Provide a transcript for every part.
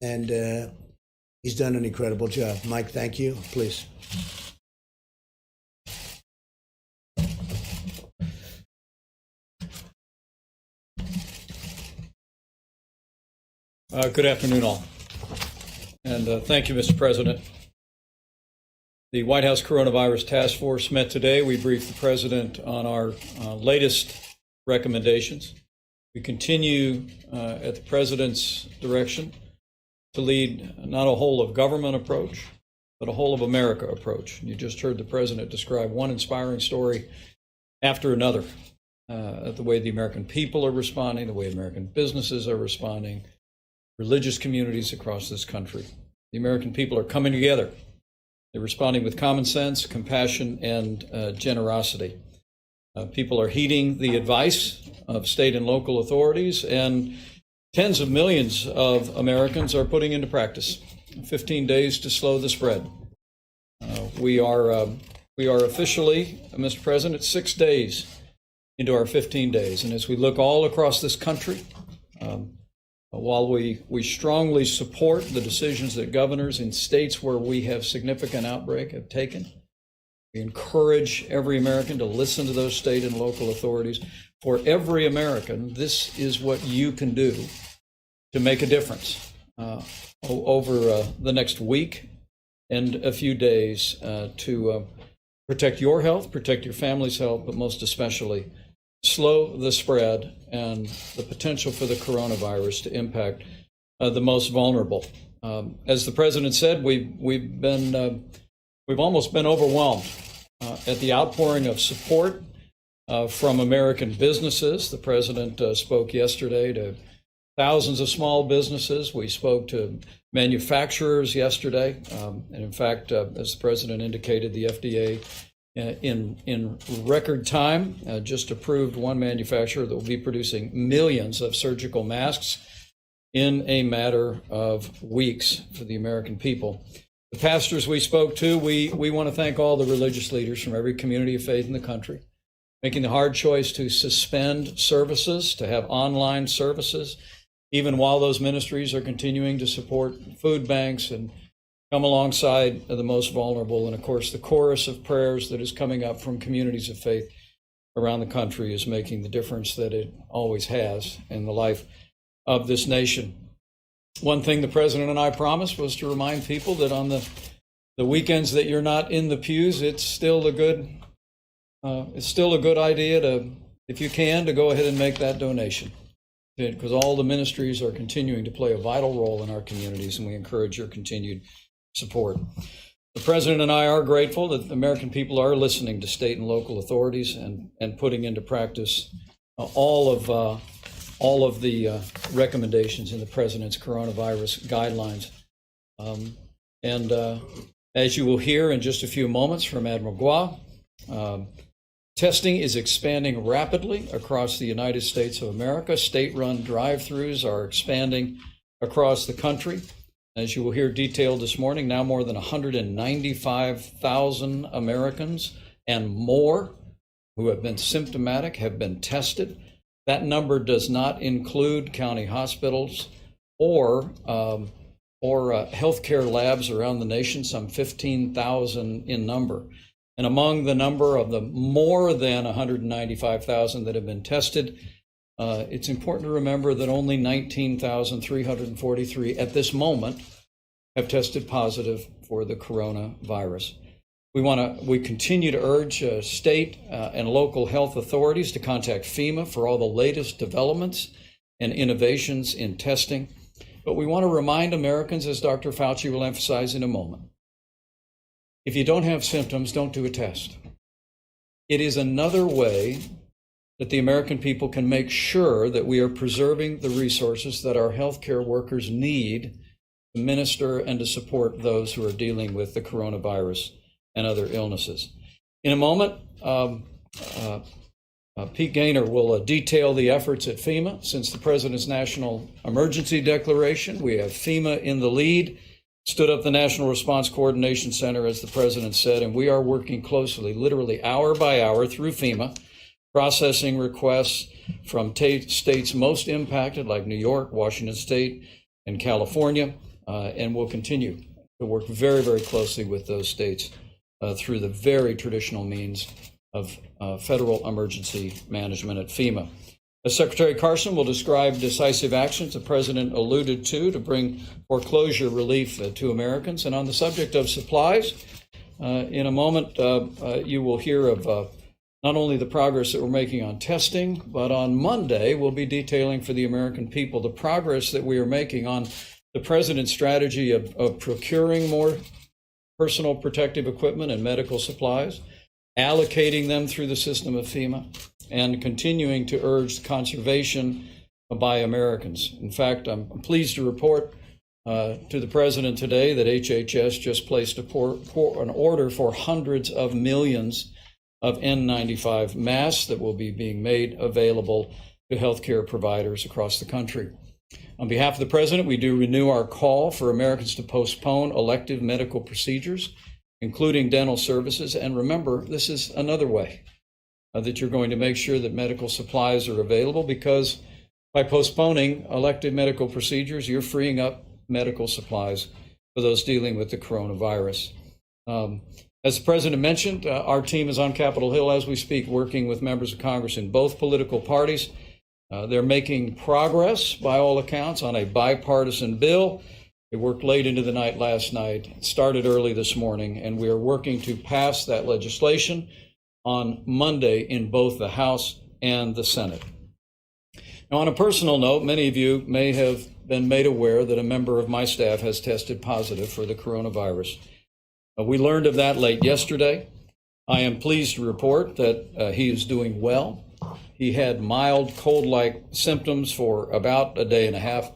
and he's done an incredible job. Mike, thank you. Please. Good afternoon, all. And thank you, Mr. President. The White House Coronavirus Task Force met today. We briefed the President on our latest recommendations. We continue at the President's direction to lead not a whole of government approach, but a whole of America approach. You just heard the President describe one inspiring story after another, the way the American people are responding, the way American businesses are responding, religious communities across this country. The American people are coming together. They're responding with common sense, compassion, and generosity. People are heeding the advice of state and local authorities, and tens of millions of Americans are putting into practice 15 days to slow the spread. We are officially, Mr. President, 6 days into our 15 days. And as we look all across this country, while we strongly support the decisions that governors in states where we have significant outbreak have taken, we encourage every American to listen to those state and local authorities. For every American, this is what you can do to make a difference over the next week and a few days to protect your health, protect your family's health, but most especially slow the spread and the potential for the coronavirus to impact the most vulnerable. As the President said, we've almost been overwhelmed at the outpouring of support from American businesses. The President spoke yesterday to thousands of small businesses. We spoke to manufacturers yesterday, and in fact, as the President indicated, the FDA in record time just approved one manufacturer that will be producing millions of surgical masks in a matter of weeks for the American people. The pastors we spoke to, we want to thank all the religious leaders from every community of faith in the country, making the hard choice to suspend services, to have online services, even while those ministries are continuing to support food banks and come alongside the most vulnerable. And of course, the chorus of prayers that is coming up from communities of faith around the country is making the difference that it always has in the life of this nation. One thing the President and I promised was to remind people that on the weekends that you're not in the pews, it's still a good idea to, if you can, to go ahead and make that donation, because all the ministries are continuing to play a vital role in our communities, and we encourage your continued support. The President and I are grateful that the American people are listening to state and local authorities and putting into practice all of the recommendations in the President's coronavirus guidelines. As you will hear in just a few moments from Admiral Gua, testing is expanding rapidly across the United States of America. State-run drive-thrus are expanding across the country. As you will hear detailed this morning, now more than 195,000 Americans and more who have been symptomatic have been tested. That number does not include county hospitals or healthcare labs around the nation, some 15,000 in number. And among the number of the more than 195,000 that have been tested, it's important to remember that only 19,343 at this moment have tested positive for the coronavirus. We continue to urge state and local health authorities to contact FEMA for all the latest developments and innovations in testing. But we want to remind Americans, as Dr. Fauci will emphasize in a moment, if you don't have symptoms, don't do a test. It is another way that the American people can make sure that we are preserving the resources that our healthcare workers need to minister and to support those who are dealing with the coronavirus and other illnesses. In a moment, Pete Gaynor will detail the efforts at FEMA. Since the President's national emergency declaration, we have FEMA in the lead, stood up the National Response Coordination Center, as the President said, and we are working closely, literally hour by hour, through FEMA, processing requests from states most impacted, like New York, Washington State, and California, and we'll continue to work very, very closely with those states through the very traditional means of federal emergency management at FEMA. As Secretary Carson will describe decisive actions the President alluded to bring foreclosure relief to Americans. And on the subject of supplies, in a moment, you will hear of not only the progress that we're making on testing, but on Monday, we'll be detailing for the American people the progress that we are making on the President's strategy of procuring more personal protective equipment and medical supplies, allocating them through the system of FEMA, and continuing to urge conservation by Americans. In fact, I'm pleased to report to the President today that HHS just placed an order for hundreds of millions of N95 masks that will be being made available to healthcare providers across the country. On behalf of the President, we do renew our call for Americans to postpone elective medical procedures, including dental services. And remember, this is another way that you're going to make sure that medical supplies are available, because by postponing elective medical procedures, you're freeing up medical supplies for those dealing with the coronavirus. As the President mentioned, our team is on Capitol Hill as we speak, working with members of Congress in both political parties. They're making progress, by all accounts, on a bipartisan bill. They worked late into the night last night, started early this morning, and we are working to pass that legislation on Monday in both the House and the Senate. Now, on a personal note, many of you may have been made aware that a member of my staff has tested positive for the coronavirus. We learned of that late yesterday. I am pleased to report that he is doing well. He had mild cold-like symptoms for about a day and a half,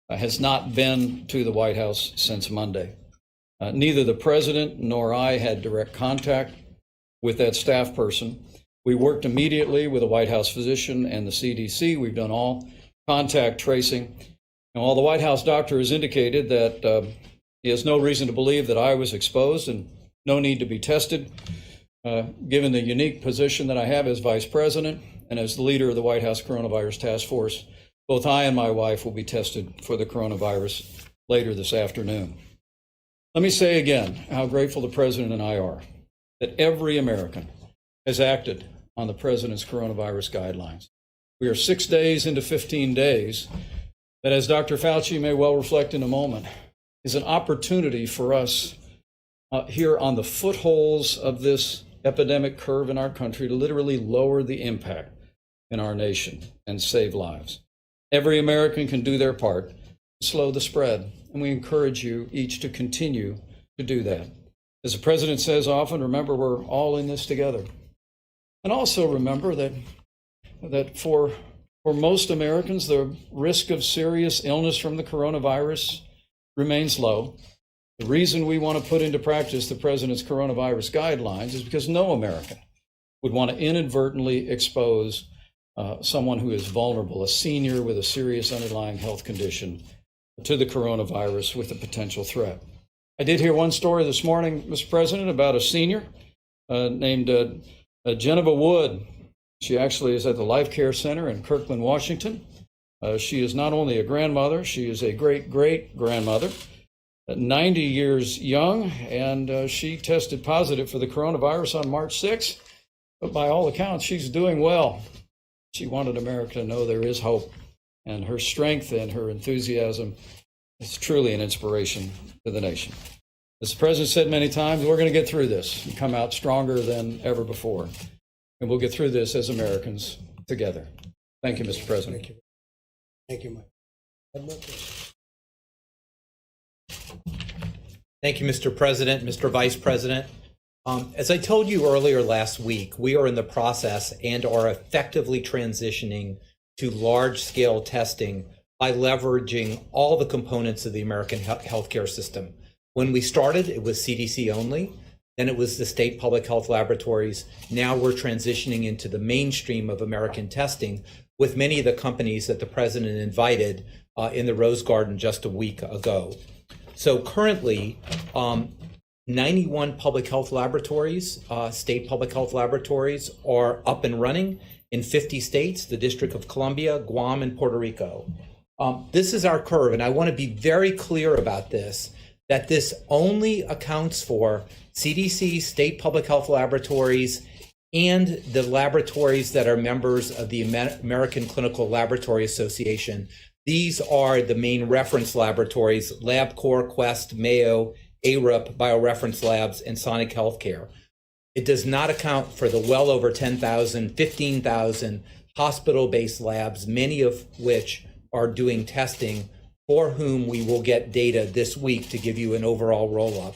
has not been to the White House since Monday. Neither the President nor I had direct contact with that staff person. We worked immediately with the White House physician and the CDC. We've done all contact tracing. And while the White House doctor has indicated that he has no reason to believe that I was exposed and no need to be tested, given the unique position that I have as Vice President and as the leader of the White House Coronavirus Task Force, both I and my wife will be tested for the coronavirus later this afternoon. Let me say again how grateful the President and I are that every American has acted on the President's coronavirus guidelines. We are 6 days into 15 days that, as Dr. Fauci may well reflect in a moment, is an opportunity for us here on the footholds of this epidemic curve in our country to literally lower the impact in our nation and save lives. Every American can do their part to slow the spread, and we encourage you each to continue to do that. As the President says often, remember, we're all in this together. And also remember that for most Americans, the risk of serious illness from the coronavirus remains low. The reason we want to put into practice the President's coronavirus guidelines is because no American would want to inadvertently expose someone who is vulnerable, a senior with a serious underlying health condition, to the coronavirus with a potential threat. I did hear one story this morning, Mr. President, about a senior named Geneva Wood. She actually is at the Life Care Center in Kirkland, Washington. She is not only a grandmother, she is a great-great-grandmother, 90 years young, and she tested positive for the coronavirus on March 6th. But by all accounts, she's doing well. She wanted America to know there is hope, and her strength and her enthusiasm is truly an inspiration to the nation. As the President said many times, we're going to get through this and come out stronger than ever before. And we'll get through this as Americans together. Thank you, Mr. President. Thank you. Thank you, Mike. Thank you, Mr. President, Mr. Vice President. As I told you earlier last week, we are in the process and are effectively transitioning to large-scale testing by leveraging all the components of the American healthcare system. When we started, it was CDC only, then it was the state public health laboratories. Now we're transitioning into the mainstream of American testing with many of the companies that the President invited in the Rose Garden just a week ago. So currently, 91 public health laboratories, state public health laboratories, are up and running in 50 states, the District of Columbia, Guam, and Puerto Rico. This is our curve, and I want to be very clear about this, that this only accounts for CDC, state public health laboratories, and the laboratories that are members of the American Clinical Laboratory Association. These are the main reference laboratories: LabCorp, Quest, Mayo, ARUP, BioReference Labs, and Sonic Healthcare. It does not account for the well over 10,000, 15,000 hospital-based labs, many of which are doing testing, for whom we will get data this week to give you an overall roll-up.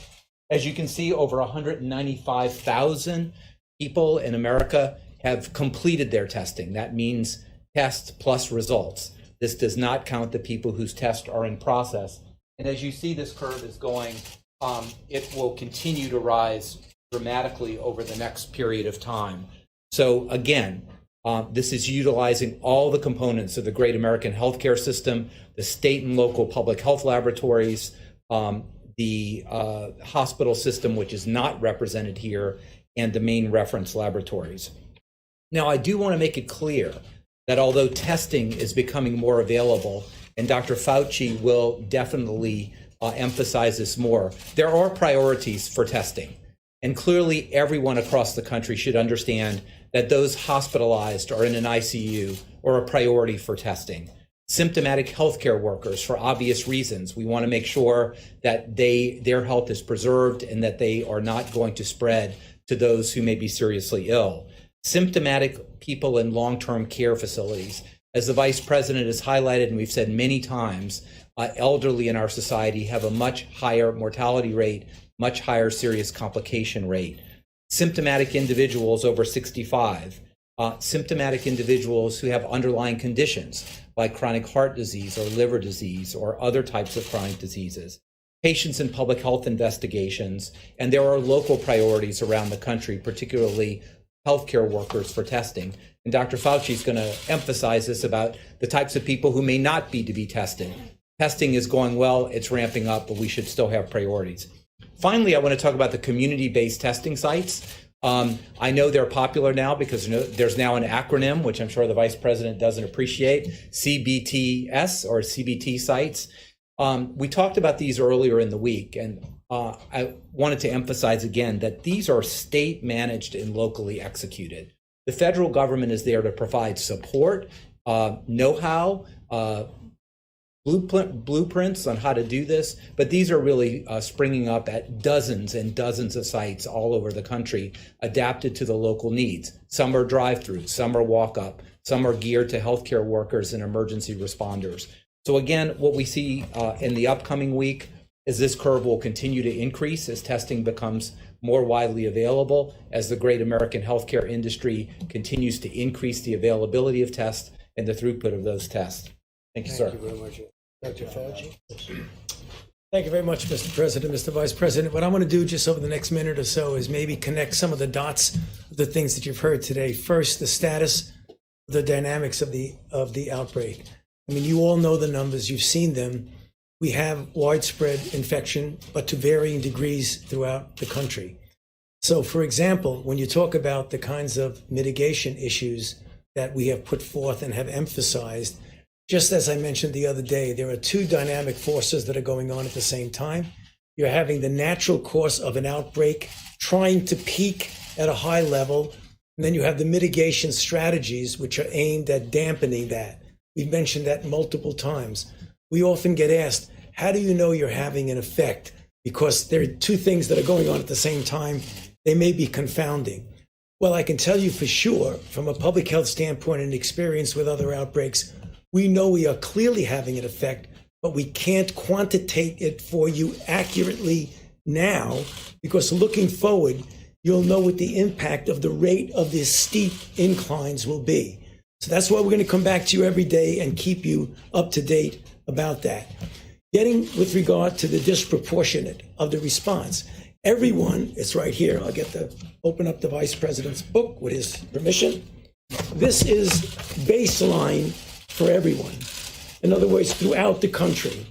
As you can see, over 195,000 people in America have completed their testing. That means tests plus results. This does not count the people whose tests are in process. And as you see, this curve is going, it will continue to rise dramatically over the next period of time. So again, this is utilizing all the components of the great American healthcare system, the state and local public health laboratories, the hospital system, which is not represented here, and the main reference laboratories. Now, I do want to make it clear that although testing is becoming more available, and Dr. Fauci will definitely emphasize this more, there are priorities for testing. And clearly, everyone across the country should understand that those hospitalized or in an ICU are a priority for testing. Symptomatic healthcare workers, for obvious reasons, we want to make sure that their health is preserved and that they are not going to spread to those who may be seriously ill. Symptomatic people in long-term care facilities. As the Vice President has highlighted, and we've said many times, elderly in our society have a much higher mortality rate, much higher serious complication rate. Symptomatic individuals over 65, symptomatic individuals who have underlying conditions like chronic heart disease or liver disease or other types of chronic diseases, patients in public health investigations, and there are local priorities around the country, particularly healthcare workers for testing. And Dr. Fauci is going to emphasize this about the types of people who may not be to be tested. Testing is going well, it's ramping up, but we should still have priorities. Finally, I want to talk about the community-based testing sites. I know they're popular now because there's now an acronym, which I'm sure the Vice President doesn't appreciate, CBTS or CBT sites. We talked about these earlier in the week, and I wanted to emphasize again that these are state managed and locally executed. The federal government is there to provide support, know-how, blueprints on how to do this, but these are really springing up at dozens and dozens of sites all over the country, adapted to the local needs. Some are drive-throughs, some are walk-up, some are geared to healthcare workers and emergency responders. So again, what we see in the upcoming week is this curve will continue to increase as testing becomes more widely available, as the great American healthcare industry continues to increase the availability of tests and the throughput of those tests. Thank you, sir. Thank you very much. Dr. Fauci? Thank you very much, Mr. President, Mr. Vice President. What I want to do just over the next minute or so is maybe connect some of the dots of the things that you've heard today. First, the status, the dynamics of the outbreak. I mean, you all know the numbers, you've seen them. We have widespread infection, but to varying degrees throughout the country. So, for example, when you talk about the kinds of mitigation issues that we have put forth and have emphasized, just as I mentioned the other day, there are two dynamic forces that are going on at the same time. You're having the natural course of an outbreak trying to peak at a high level, and then you have the mitigation strategies which are aimed at dampening that. We've mentioned that multiple times. We often get asked, how do you know you're having an effect? Because there are two things that are going on at the same time. They may be confounding. Well, I can tell you for sure, from a public health standpoint and experience with other outbreaks, we know we are clearly having an effect, but we can't quantitate it for you accurately now, because looking forward, you'll know what the impact of the rate of these steep inclines will be. So that's why we're going to come back to you every day and keep you up to date about that. Getting with regard to the disproportionate of the response, everyone, it's right here. I'll get to open up the Vice President's book with his permission. This is baseline for everyone. In other words, throughout the country.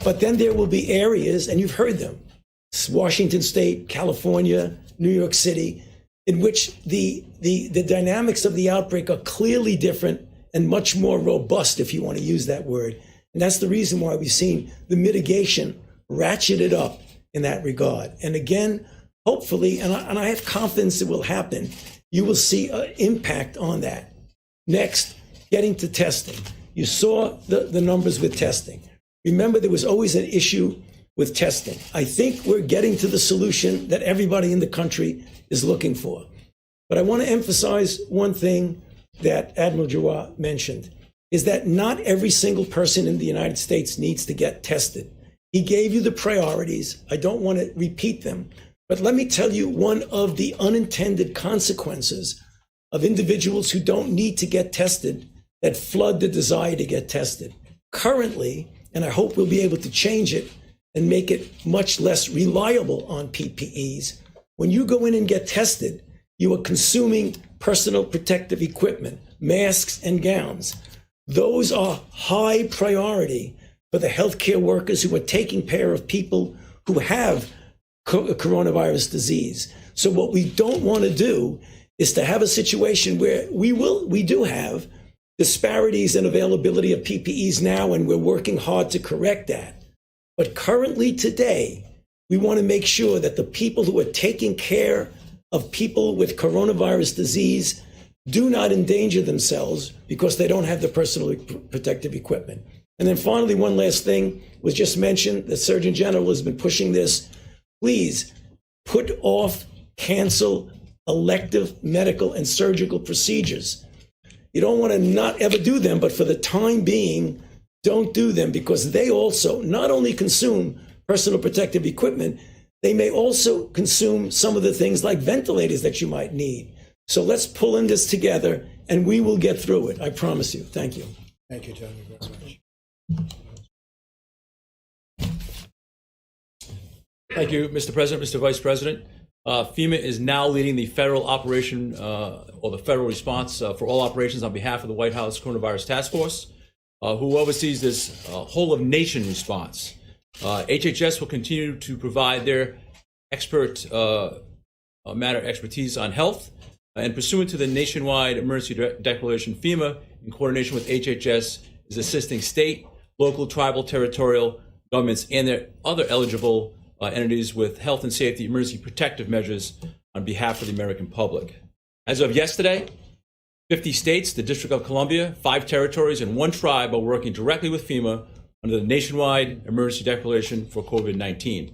But then there will be areas, and you've heard them, Washington State, California, New York City, in which the dynamics of the outbreak are clearly different and much more robust, if you want to use that word. And that's the reason why we've seen the mitigation ratcheted up in that regard. And again, hopefully, and I have confidence it will happen, you will see an impact on that. Next, getting to testing. You saw the numbers with testing. Remember, there was always an issue with testing. I think we're getting to the solution that everybody in the country is looking for. But I want to emphasize one thing that Admiral Giroir mentioned, is that not every single person in the United States needs to get tested. He gave you the priorities. I don't want to repeat them. But let me tell you one of the unintended consequences of individuals who don't need to get tested that flood the desire to get tested. Currently, and I hope we'll be able to change it and make it much less reliable on PPEs, when you go in and get tested, you are consuming personal protective equipment, masks and gowns. Those are high priority for the healthcare workers who are taking care of people who have coronavirus disease. So what we don't want to do is to have a situation where we do have disparities in availability of PPEs now, and we're working hard to correct that. But currently today, we want to make sure that the people who are taking care of people with coronavirus disease do not endanger themselves because they don't have the personal protective equipment. And then finally, one last thing was just mentioned, the Surgeon General has been pushing this. Please put off, cancel elective medical and surgical procedures. You don't want to not ever do them, but for the time being, don't do them, because they also not only consume personal protective equipment, they may also consume some of the things like ventilators that you might need. So let's pull in this together and we will get through it. I promise you. Thank you. Thank you, Tony, very much. Thank you, Mr. President, Mr. Vice President. FEMA is now leading the federal operation or the federal response for all operations on behalf of the White House Coronavirus Task Force, who oversees this whole of nation response. HHS will continue to provide their matter expertise on health, and pursuant to the nationwide emergency declaration, FEMA, in coordination with HHS, is assisting state, local, tribal, territorial governments and their other eligible entities with health and safety emergency protective measures on behalf of the American public. As of yesterday, 50 states, the District of Columbia, 5 territories, and 1 tribe are working directly with FEMA under the nationwide emergency declaration for COVID-19.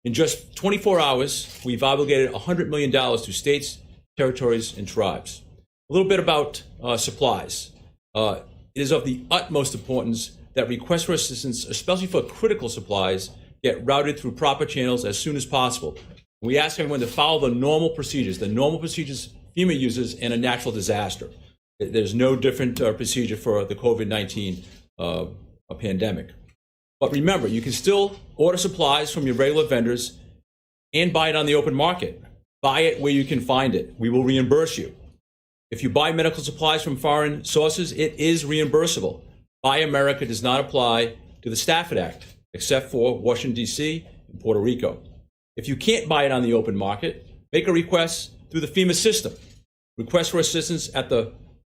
In just 24 hours, we've obligated $100 million to states, territories, and tribes. A little bit about supplies. It is of the utmost importance that requests for assistance, especially for critical supplies, get routed through proper channels as soon as possible. We ask everyone to follow the normal procedures FEMA uses in a natural disaster. There's no different procedure for the COVID-19 pandemic. But remember, you can still order supplies from your regular vendors and buy it on the open market. Buy it where you can find it. We will reimburse you. If you buy medical supplies from foreign sources, it is reimbursable. Buy America does not apply to the Stafford Act, except for Washington, D.C. and Puerto Rico. If you can't buy it on the open market, make a request through the FEMA system. Requests for assistance at the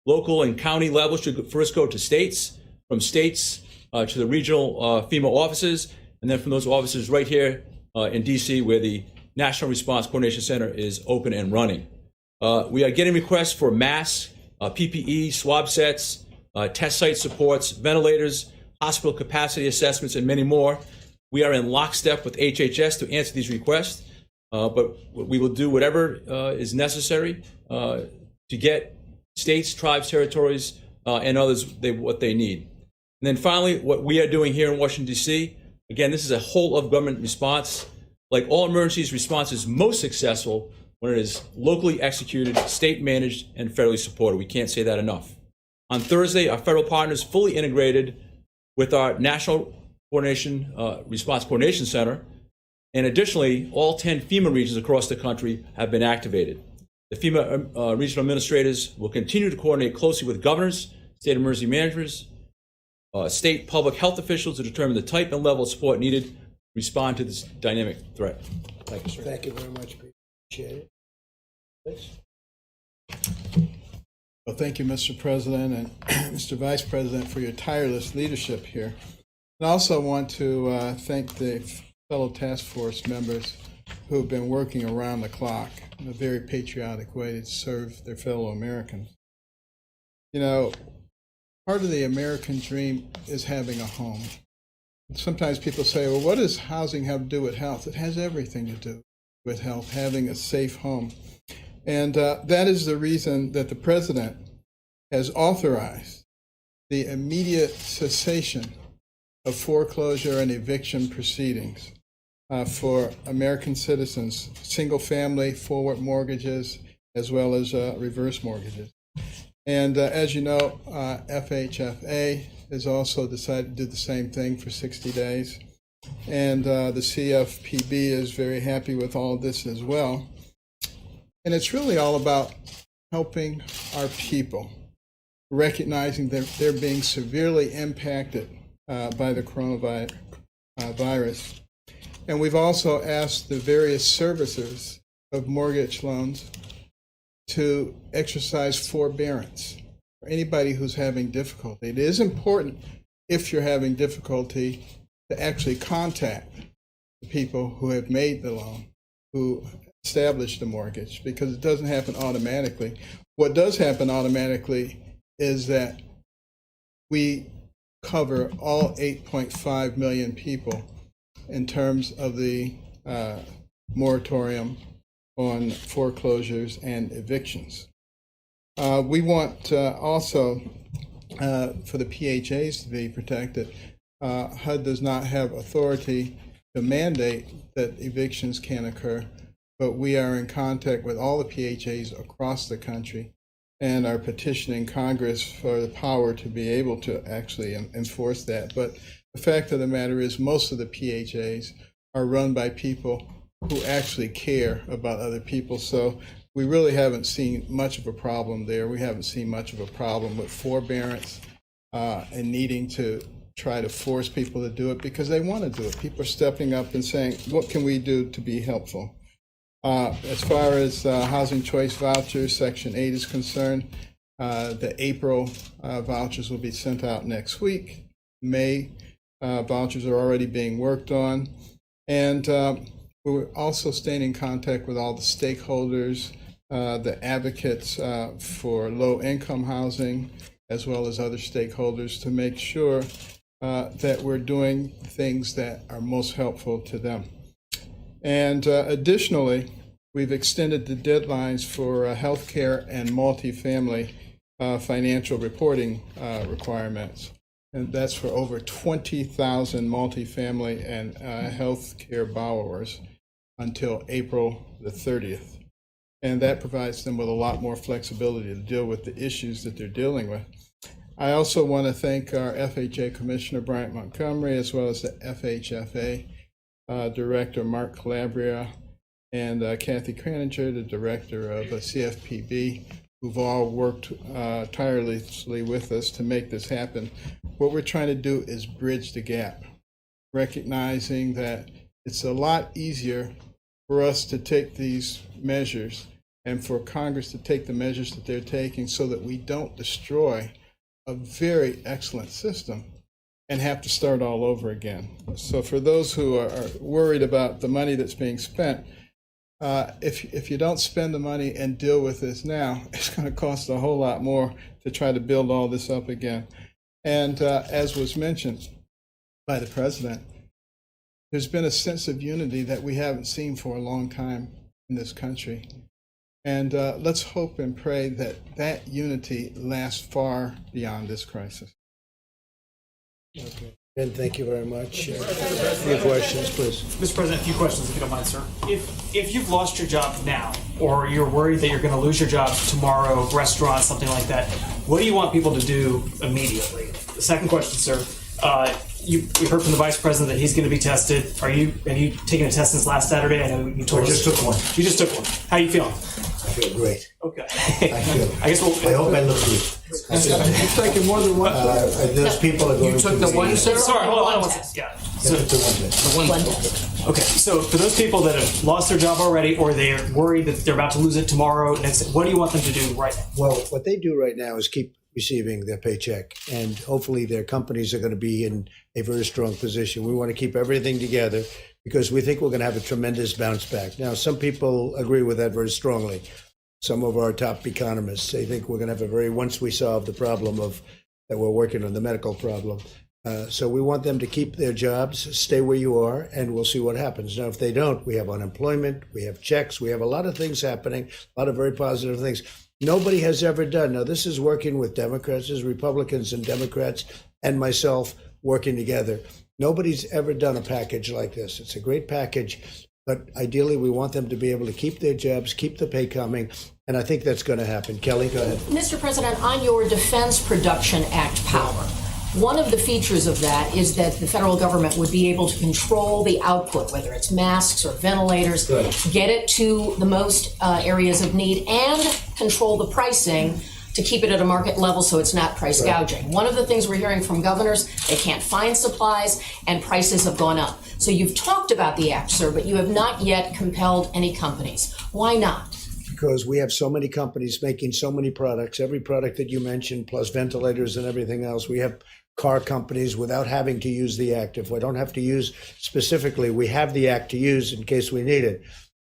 local and county level should first go to states, from states to the regional FEMA offices, and then from those offices right here in D.C., where the National Response Coordination Center is open and running. We are getting requests for masks, PPE, swab sets, test site supports, ventilators, hospital capacity assessments, and many more. We are in lockstep with HHS to answer these requests, but we will do whatever is necessary to get states, tribes, territories, and others what they need. And then finally, what we are doing here in Washington, D.C., again, this is a whole of government response. Like all emergencies, response is most successful when it is locally executed, state managed, and federally supported. We can't say that enough. On Thursday, our federal partners fully integrated with our National Response Coordination Center, and additionally, all 10 FEMA regions across the country have been activated. The FEMA regional administrators will continue to coordinate closely with governors, state emergency managers, state public health officials to determine the type and level of support needed to respond to this dynamic threat. Thank you, sir. Thank you very much. Appreciate it. Please. Well, thank you, Mr. President and Mr. Vice President, for your tireless leadership here. I also want to thank the fellow task force members who've been working around the clock in a very patriotic way to serve their fellow Americans. You know, part of the American dream is having a home. Sometimes people say, well, what does housing have to do with health? It has everything to do with health, having a safe home. And that is the reason that the president has authorized the immediate cessation of foreclosure and eviction proceedings for American citizens, single-family forward mortgages, as well as reverse mortgages. And as you know, FHFA has also decided to do the same thing for 60 days. And the CFPB is very happy with all of this as well. And it's really all about helping our people, recognizing that they're being severely impacted by the coronavirus. And we've also asked the various servicers of mortgage loans to exercise forbearance for anybody who's having difficulty. It is important, if you're having difficulty, to actually contact the people who have made the loan, who established the mortgage, because it doesn't happen automatically. What does happen automatically is that we cover all 8.5 million people in terms of the moratorium on foreclosures and evictions. We want also for the PHAs to be protected. HUD does not have authority to mandate that evictions can occur, but we are in contact with all the PHAs across the country and are petitioning Congress for the power to be able to actually enforce that. But the fact of the matter is most of the PHAs are run by people who actually care about other people. So we really haven't seen much of a problem there. We haven't seen much of a problem with forbearance and needing to try to force people to do it because they want to do it. People are stepping up and saying, what can we do to be helpful? As far as housing choice vouchers, Section 8 is concerned, the April vouchers will be sent out next week. May vouchers are already being worked on. And we're also staying in contact with all the stakeholders, the advocates for low-income housing, as well as other stakeholders to make sure that we're doing things that are most helpful to them. And additionally, we've extended the deadlines for healthcare and multifamily financial reporting requirements. And that's for over 20,000 multifamily and healthcare borrowers until April the 30th. And that provides them with a lot more flexibility to deal with the issues that they're dealing with. I also want to thank our FHA Commissioner, Bryant Montgomery, as well as the FHFA Director, Mark Calabria, and Kathy Kraninger, the Director of CFPB, who've all worked tirelessly with us to make this happen. What we're trying to do is bridge the gap, recognizing that it's a lot easier for us to take these measures and for Congress to take the measures that they're taking so that we don't destroy a very excellent system and have to start all over again. So for those who are worried about the money that's being spent, if you don't spend the money and deal with this now, it's going to cost a whole lot more to try to build all this up again. And as was mentioned by the president, there's been a sense of unity that we haven't seen for a long time in this country. And let's hope and pray that that unity lasts far beyond this crisis. Okay. And thank you very much. Any questions, please? Mr. President, a few questions, if you don't mind, sir. If you've lost your job now, or you're worried that you're going to lose your job tomorrow, restaurant, something like that, what do you want people to do immediately? The second question, sir. You heard from the Vice President that he's going to be tested. Have you taken a test since last Saturday? I know you told us. I just took one. You just took one. How are you feeling? I feel great. Okay. I guess I hope I look good. You've taken more than one. Those people are going You took to the be- one, sir? Sorry, hold on one second. Yeah. So, the one test. okay, so for those people that have lost their job already, or they're worried that they're about to lose it tomorrow, what do you want them to do right now? Well, what they do right now is keep receiving their paycheck. And hopefully their companies are going to be in a very strong position. We want to keep everything together because we think we're going to have a tremendous bounce back. Now, some people agree with that very strongly. Some of our top economists, they think we're going to have a very, once we solve the problem of that we're working on, the medical problem. So we want them to keep their jobs, stay where you are, and we'll see what happens. Now, if they don't, we have unemployment, we have checks, we have a lot of things happening, a lot of very positive things. Nobody has ever done. Now, this is working with Democrats, this is Republicans and Democrats and myself working together. Nobody's ever done a package like this. It's a great package, but ideally we want them to be able to keep their jobs, keep the pay coming, and I think that's going to happen. Kelly, go ahead. Mr. President, on your Defense Production Act power, one of the features of that is that the federal government would be able to control the output, whether it's masks or ventilators, get it to the most areas of need, and control the pricing to keep it at a market level so it's not price gouging. One of the things we're hearing from governors, they can't find supplies and prices have gone up. So you've talked about the act, sir, but you have not yet compelled any companies. Why not? Because we have so many companies making so many products, every product that you mentioned, plus ventilators and everything else. We have car companies without having to use the act. If we don't have to use specifically, we have the act to use in case we need it.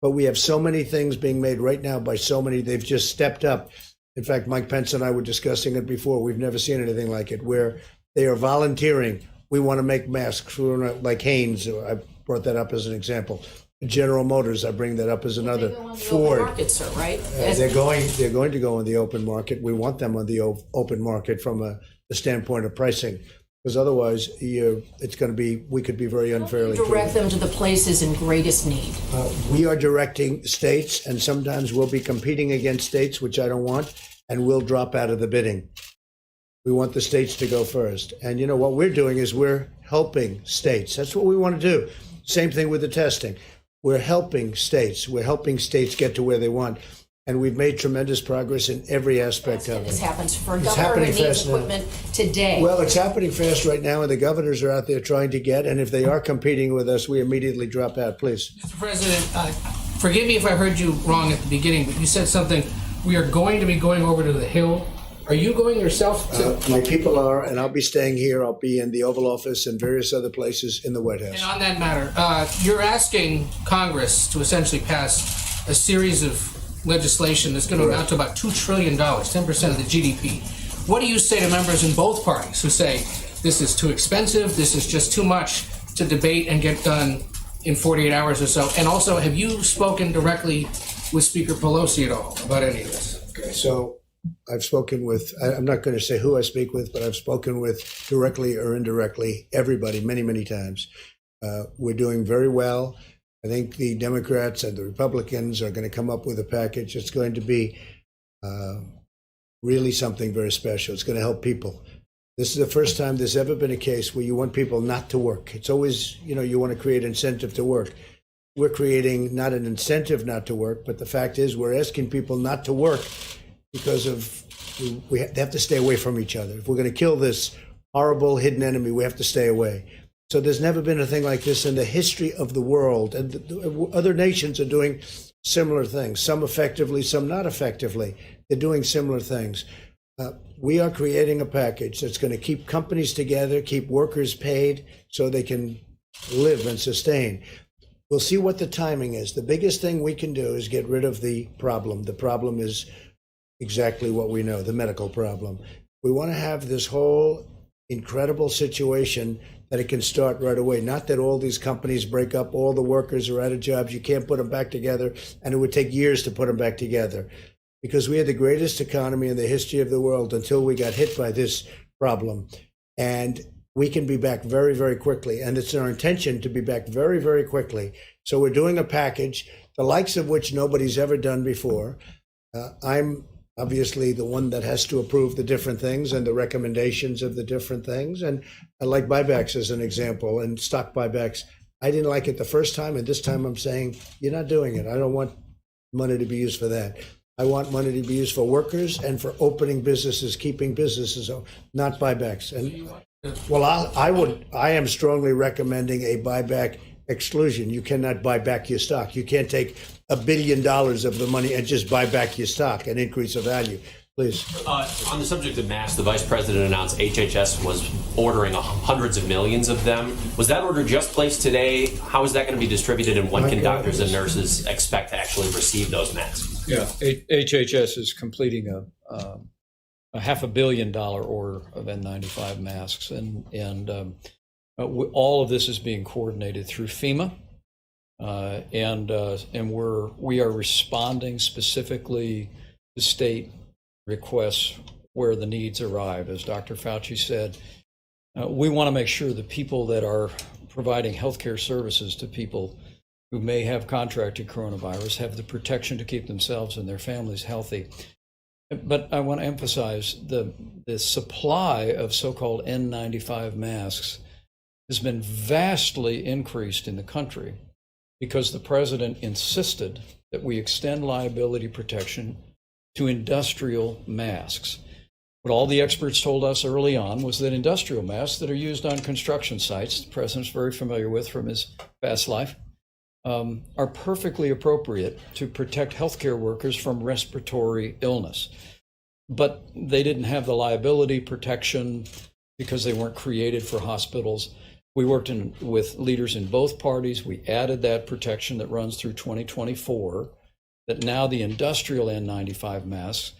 But we have so many things being made right now by so many, they've just stepped up. In fact, Mike Pence and I were discussing it before. We've never seen anything like it, where they are volunteering. We want to make masks, like Hanes. I brought that up as an example. General Motors, I bring that up as another. Ford, market, sir, right? they're going to go on the open market. We want them on the open market from the standpoint of pricing, because otherwise it's going to be, we could be very unfairly Direct them to the places in greatest need. We are directing states, and sometimes we'll be competing against states, which I don't want, and we'll drop out of the bidding. We want the states to go first. And you know what we're doing is we're helping states. That's what we want to do. Same thing with the testing. We're helping states. We're helping states get to where they want. And we've made tremendous progress in every aspect of it. This happens for a It's governor happening who needs fast now. equipment today. Well, it's happening fast right now, and the governors are out there trying to get, and if they are competing with us, we immediately drop out. Please. Mr. President, forgive me if I heard you wrong at the beginning, but you said something, we are going to be going over to the Hill. Are you going yourself to? My people are, and I'll be staying here. I'll be in the Oval Office and various other places in the White House. And on that matter, you're asking Congress to essentially pass a series of legislation that's going to amount to about $2 trillion, 10% of the GDP. What do you say to members in both parties who say this is too expensive, this is just too much to debate and get done in 48 hours or so? And also, have you spoken directly with Speaker Pelosi at all about any of this? Okay, so I've spoken with, I'm not going to say who I speak with, but I've spoken with directly or indirectly everybody many, many times. We're doing very well. I think the Democrats and the Republicans are going to come up with a package. It's going to be really something very special. It's going to help people. This is the first time there's ever been a case where you want people not to work. It's always, you want to create incentive to work. We're creating not an incentive not to work, but the fact is we're asking people not to work because of they have to stay away from each other. If we're going to kill this horrible hidden enemy, we have to stay away. So there's never been a thing like this in the history of the world. And other nations are doing similar things, some effectively, some not effectively. They're doing similar things. We are creating a package that's going to keep companies together, keep workers paid so they can live and sustain. We'll see what the timing is. The biggest thing we can do is get rid of the problem. The problem is exactly what we know, the medical problem. We want to have this whole incredible situation that it can start right away. Not that all these companies break up, all the workers are out of jobs, you can't put them back together, and it would take years to put them back together. Because we had the greatest economy in the history of the world until we got hit by this problem. And we can be back very, very quickly. And it's our intention to be back very, very quickly. So we're doing a package, the likes of which nobody's ever done before. I'm obviously the one that has to approve the different things and the recommendations of the different things. And I like buybacks as an example, and stock buybacks. I didn't like it the first time, and this time I'm saying, you're not doing it. I don't want money to be used for that. I want money to be used for workers and for opening businesses, keeping businesses, not buybacks. And well, I am strongly recommending a buyback exclusion. You cannot buy back your stock. You can't take $1 billion of the money and just buy back your stock and increase the value. Please. On the subject of masks, the Vice President announced HHS was ordering hundreds of millions of them. Was that order just placed today? How is that going to be distributed, and when can doctors and nurses expect to actually receive those masks? Yeah, HHS is completing a $500 million order of N95 masks, and all of this is being coordinated through FEMA, and we are responding specifically to state requests where the needs arrive. As Dr. Fauci said, we want to make sure the people that are providing healthcare services to people who may have contracted coronavirus have the protection to keep themselves and their families healthy. But I want to emphasize the supply of so-called N95 masks has been vastly increased in the country because the president insisted that we extend liability protection to industrial masks. What all the experts told us early on was that industrial masks that are used on construction sites, the president's very familiar with from his past life, are perfectly appropriate to protect healthcare workers from respiratory illness. But they didn't have the liability protection because they weren't created for hospitals. We worked with leaders in both parties. We added that protection that runs through 2024, that now the industrial N95 masks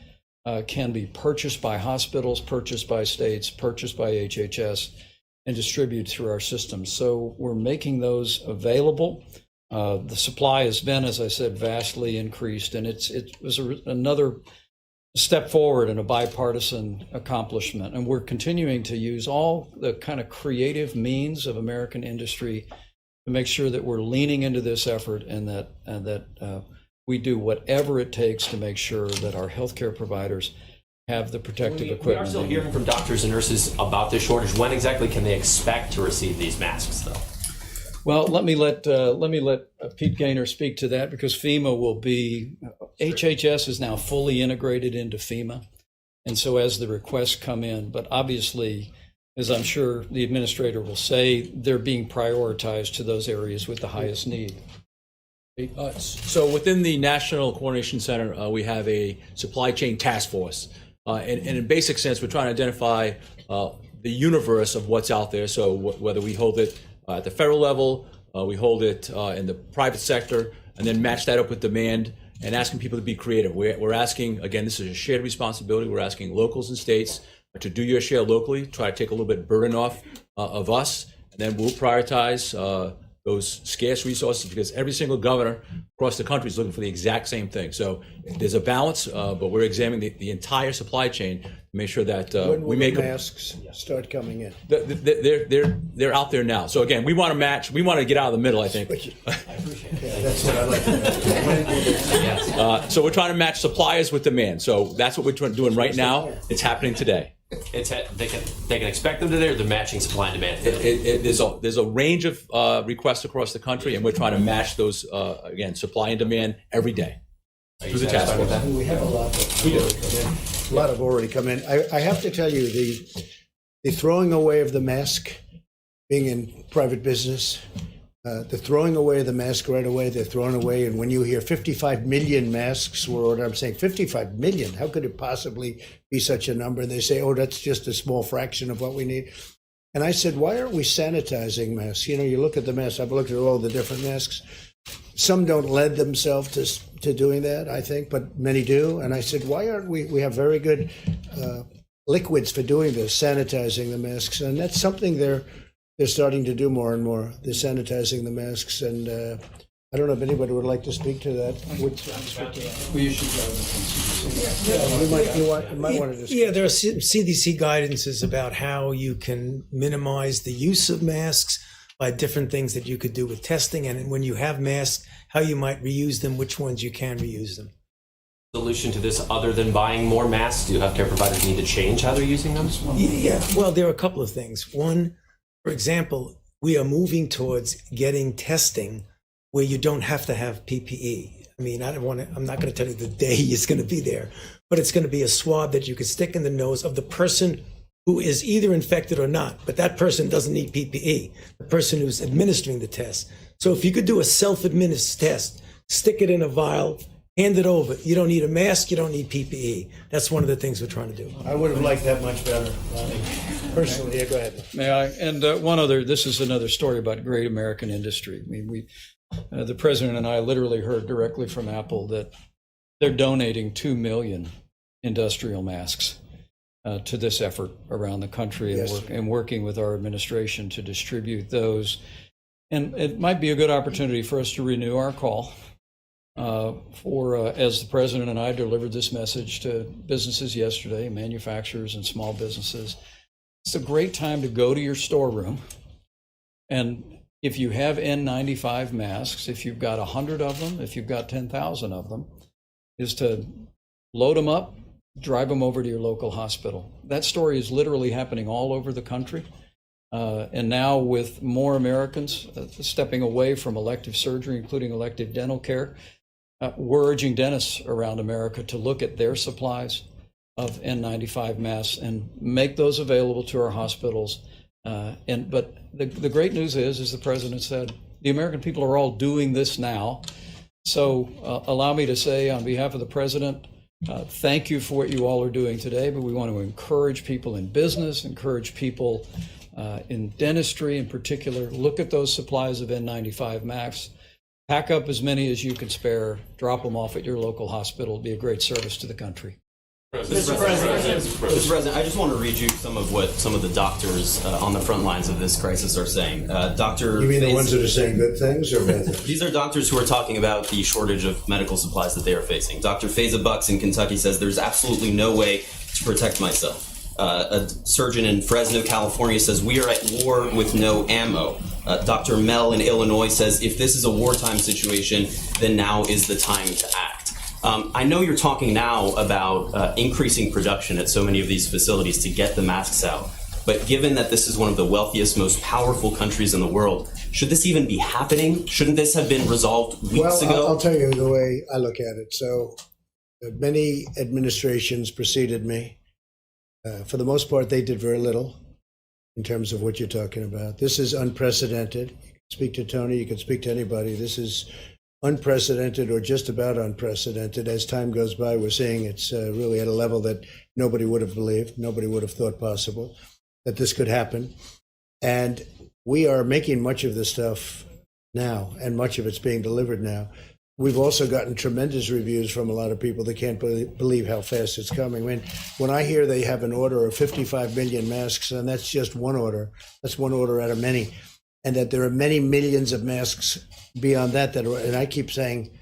can be purchased by hospitals, purchased by states, purchased by HHS, and distributed through our system. So we're making those available. The supply has been, as I said, vastly increased, and it was another step forward and a bipartisan accomplishment. And we're continuing to use all the kind of creative means of American industry to make sure that we're leaning into this effort, and that we do whatever it takes to make sure that our healthcare providers have the protective equipment. We are still hearing from doctors and nurses about this shortage. When exactly can they expect to receive these masks, though? Well, let me let Pete Gaynor speak to that, because FEMA will be, HHS is now fully integrated into FEMA. And so as the requests come in, but obviously, as I'm sure the administrator will say, they're being prioritized to those areas with the highest need. So within the National Coordination Center, we have a supply chain task force. And in basic sense, we're trying to identify the universe of what's out there. So whether we hold it at the federal level, we hold it in the private sector, and then match that up with demand and asking people to be creative. We're asking, again, this is a shared responsibility. We're asking locals and states to do your share locally, try to take a little bit of burden off of us, and then we'll prioritize those scarce resources, because every single governor across the country is looking for the exact same thing. So there's a balance, but we're examining the entire supply chain to make sure that When will we make the masks start coming in? they're out there now. So again, we want to match. We want to get out of the middle, I think. That's what I like. So we're trying to match suppliers with demand. So that's what we're doing right now. It's happening today. They can expect them to there. The matching supply and demand. There's a range of requests across the country, and we're trying to match those again, supply and demand every day through the task force. We have a lot have already come in. I have to tell you, the throwing away of the mask, being in private business, the throwing away of the mask right away, they're thrown away. And when you hear 55 million masks were ordered, I'm saying 55 million, how could it possibly be such a number? And they say, oh, that's just a small fraction of what we need. And I said, why aren't we sanitizing masks? You know, you look at the masks, I've looked at all the different masks. Some don't lend themselves to doing that, I think, but many do. And I said, why aren't we have very good liquids for doing this, sanitizing the masks. And that's something they're starting to do more and more, they're sanitizing the masks. And I don't know if anybody would like to speak to that. You might want to discuss. Yeah, there are CDC guidances about how you can minimize the use of masks by different things that you could do with testing. And when you have masks, how you might reuse them, which ones you can reuse them. Solution to this other than buying more masks? Do healthcare providers need to change how they're using them? Yeah, well, there are a couple of things. One, for example, we are moving towards getting testing where you don't have to have PPE. I mean, I'm not going to tell you the day is going to be there, but it's going to be a swab that you could stick in the nose of the person who is either infected or not, but that person doesn't need PPE, the person who's administering the test. So if you could do a self-administered test, stick it in a vial, hand it over. You don't need a mask. You don't need PPE. That's one of the things we're trying to do. I would have liked that much better. Personally, yeah, go ahead. May I? And this is another story about great American industry. I mean, the president and I literally heard directly from Apple that they're donating 2 million industrial masks to this effort around the country, Yes. and working with our administration to distribute those. And it might be a good opportunity for us to renew our call as the president and I delivered this message to businesses yesterday, manufacturers and small businesses. It's a great time to go to your storeroom, and if you have N95 masks, if you've got 100 of them, if you've got 10,000 of them, is to load them up, drive them over to your local hospital. That story is literally happening all over the country. And now with more Americans stepping away from elective surgery, including elective dental care, we're urging dentists around America to look at their supplies of N95 masks and make those available to our hospitals. But the great news is, as the president said, the American people are all doing this now. So allow me to say on behalf of the president, thank you for what you all are doing today, but we want to encourage people in business, encourage people in dentistry in particular, look at those supplies of N95 masks, pack up as many as you can spare, drop them off at your local hospital. It'll be a great service to the country. Mr. President, I just want to read you some of what some of the doctors on the front lines of this crisis are saying. Dr. You mean the ones that are saying good things or bad things? These are doctors who are talking about the shortage of medical supplies that they are facing. Dr. Faiza Bucks in Kentucky says there's absolutely no way to protect myself. A surgeon in Fresno, California says we are at war with no ammo. Dr. Mel in Illinois says if this is a wartime situation, then now is the time to act. I know you're talking now about increasing production at so many of these facilities to get the masks out, but given that this is one of the wealthiest, most powerful countries in the world, should this even be happening? Shouldn't this have been resolved weeks ago? I'll tell you the way I look at it. So many administrations preceded me. For the most part, they did very little in terms of what you're talking about. This is unprecedented. You can speak to Tony, you can speak to anybody. This is unprecedented or just about unprecedented. As time goes by, we're seeing it's really at a level that nobody would have believed, nobody would have thought possible that this could happen. And we are making much of this stuff now, and much of it's being delivered now. We've also gotten tremendous reviews from a lot of people that can't believe how fast it's coming. When I hear they have an order of 55 million masks, and that's just one order, that's one order out of many, and that there are many millions of masks beyond that, and I keep saying,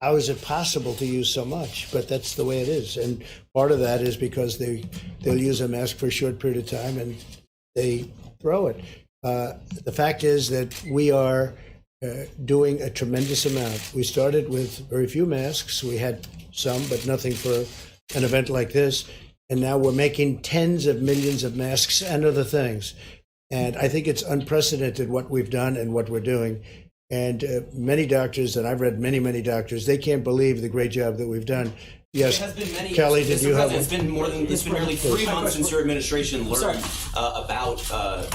how is it possible to use so much? But that's the way it is. And part of that is because they'll use a mask for a short period of time and they throw it. The fact is that we are doing a tremendous amount. We started with very few masks. We had some, but nothing for an event like this. And now we're making tens of millions of masks and other things. And I think it's unprecedented what we've done and what we're doing. And many doctors, and I've read many doctors, they can't believe the great job that we've done. Yes, It has been many, Kelly, did you have? It's been nearly 3 months since your administration learned about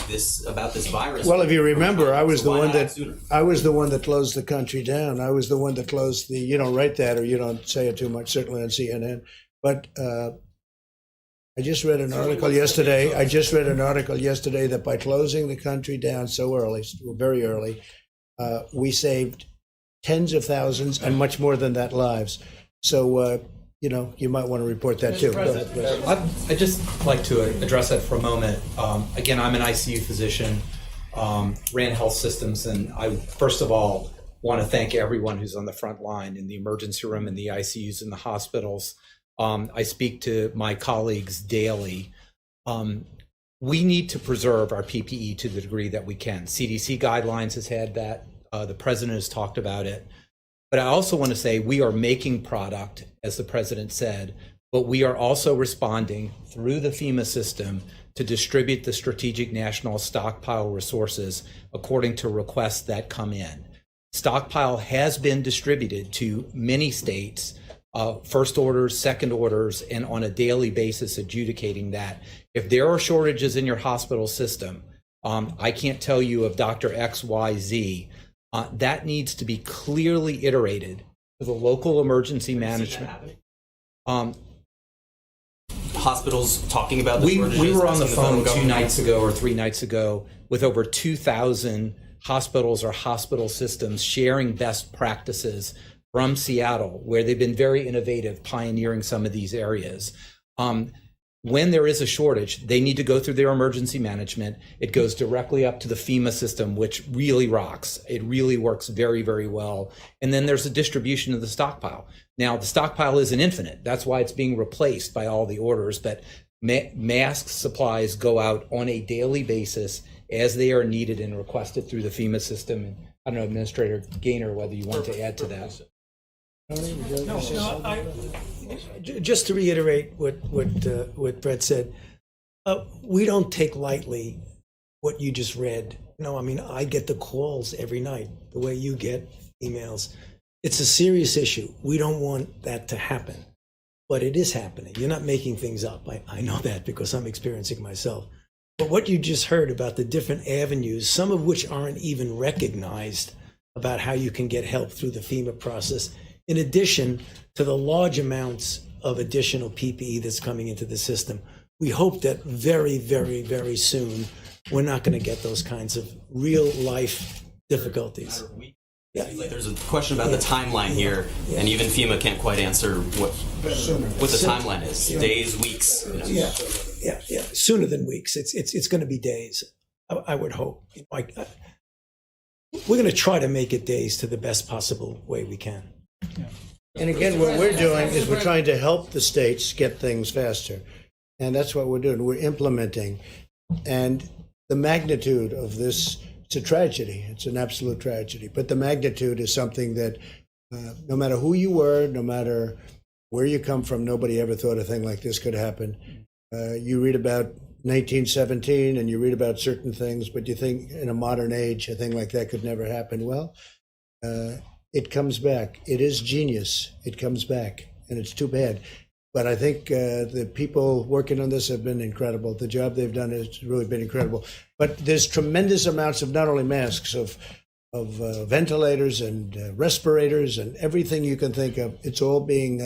this virus. Well, if you remember, I was the Why one not that act sooner? I was the one that closed the country down. I was the one that closed the. You don't write that, or you don't say it too much, certainly on CNN. But I just read an article yesterday. That by closing the country down so early, very early, we saved tens of thousands and much more than that lives. So. You might want to report that too. I'd just like to address that for a moment. Again, I'm an ICU physician, ran health systems, and I first of all want to thank everyone who's on the front line in the emergency room, in the ICUs, in the hospitals. I speak to my colleagues daily. We need to preserve our PPE to the degree that we can. CDC guidelines has had that. The president has talked about it. But I also want to say we are making product, as the president said, but we are also responding through the FEMA system to distribute the strategic national stockpile resources according to requests that come in. Stockpile has been distributed to many states, first orders, second orders, and on a daily basis adjudicating that. If there are shortages in your hospital system, I can't tell you of Dr. XYZ. That needs to be clearly iterated to the local emergency management. Hospitals talking about the We shortages, were on the asking federal phone 2 government nights to- ago or 3 nights ago with over 2,000 hospitals or hospital systems sharing best practices from Seattle, where they've been very innovative, pioneering some of these areas. When there is a shortage, they need to go through their emergency management. It goes directly up to the FEMA system, which really rocks. It really works very, very well. And then there's a distribution of the stockpile. Now, the stockpile isn't infinite. That's why it's being replaced by all the orders. But mask supplies go out on a daily basis as they are needed and requested through the FEMA system. And I don't know, Administrator Gaynor, whether you want to add to that. Just to reiterate what Brett said, we don't take lightly what you just read. I mean, I get the calls every night, the way you get emails. It's a serious issue. We don't want that to happen, but it is happening. You're not making things up. I know that because I'm experiencing myself. But what you just heard about the different avenues, some of which aren't even recognized, about how you can get help through the FEMA process, in addition to the large amounts of additional PPE that's coming into the system. We hope that very, very, very soon, we're not going to get those kinds of real life difficulties. Like there's a question about the timeline here, and even FEMA can't quite answer what the timeline is. Days, weeks. Yeah. Sooner than weeks. It's going to be days. I would hope. We're going to try to make it days to the best possible way we can. And again, what we're doing is we're trying to help the states get things faster. And that's what we're doing. We're implementing. And the magnitude of this, it's a tragedy. It's an absolute tragedy. But the magnitude is something that no matter who you were, no matter where you come from, nobody ever thought a thing like this could happen. You read about 1917 and you read about certain things, but you think in a modern age, a thing like that could never happen. Well, it comes back. It is genius. It comes back, and it's too bad. But I think the people working on this have been incredible. The job they've done has really been incredible. But there's tremendous amounts of not only masks, of ventilators and respirators and everything you can think of. It's all being,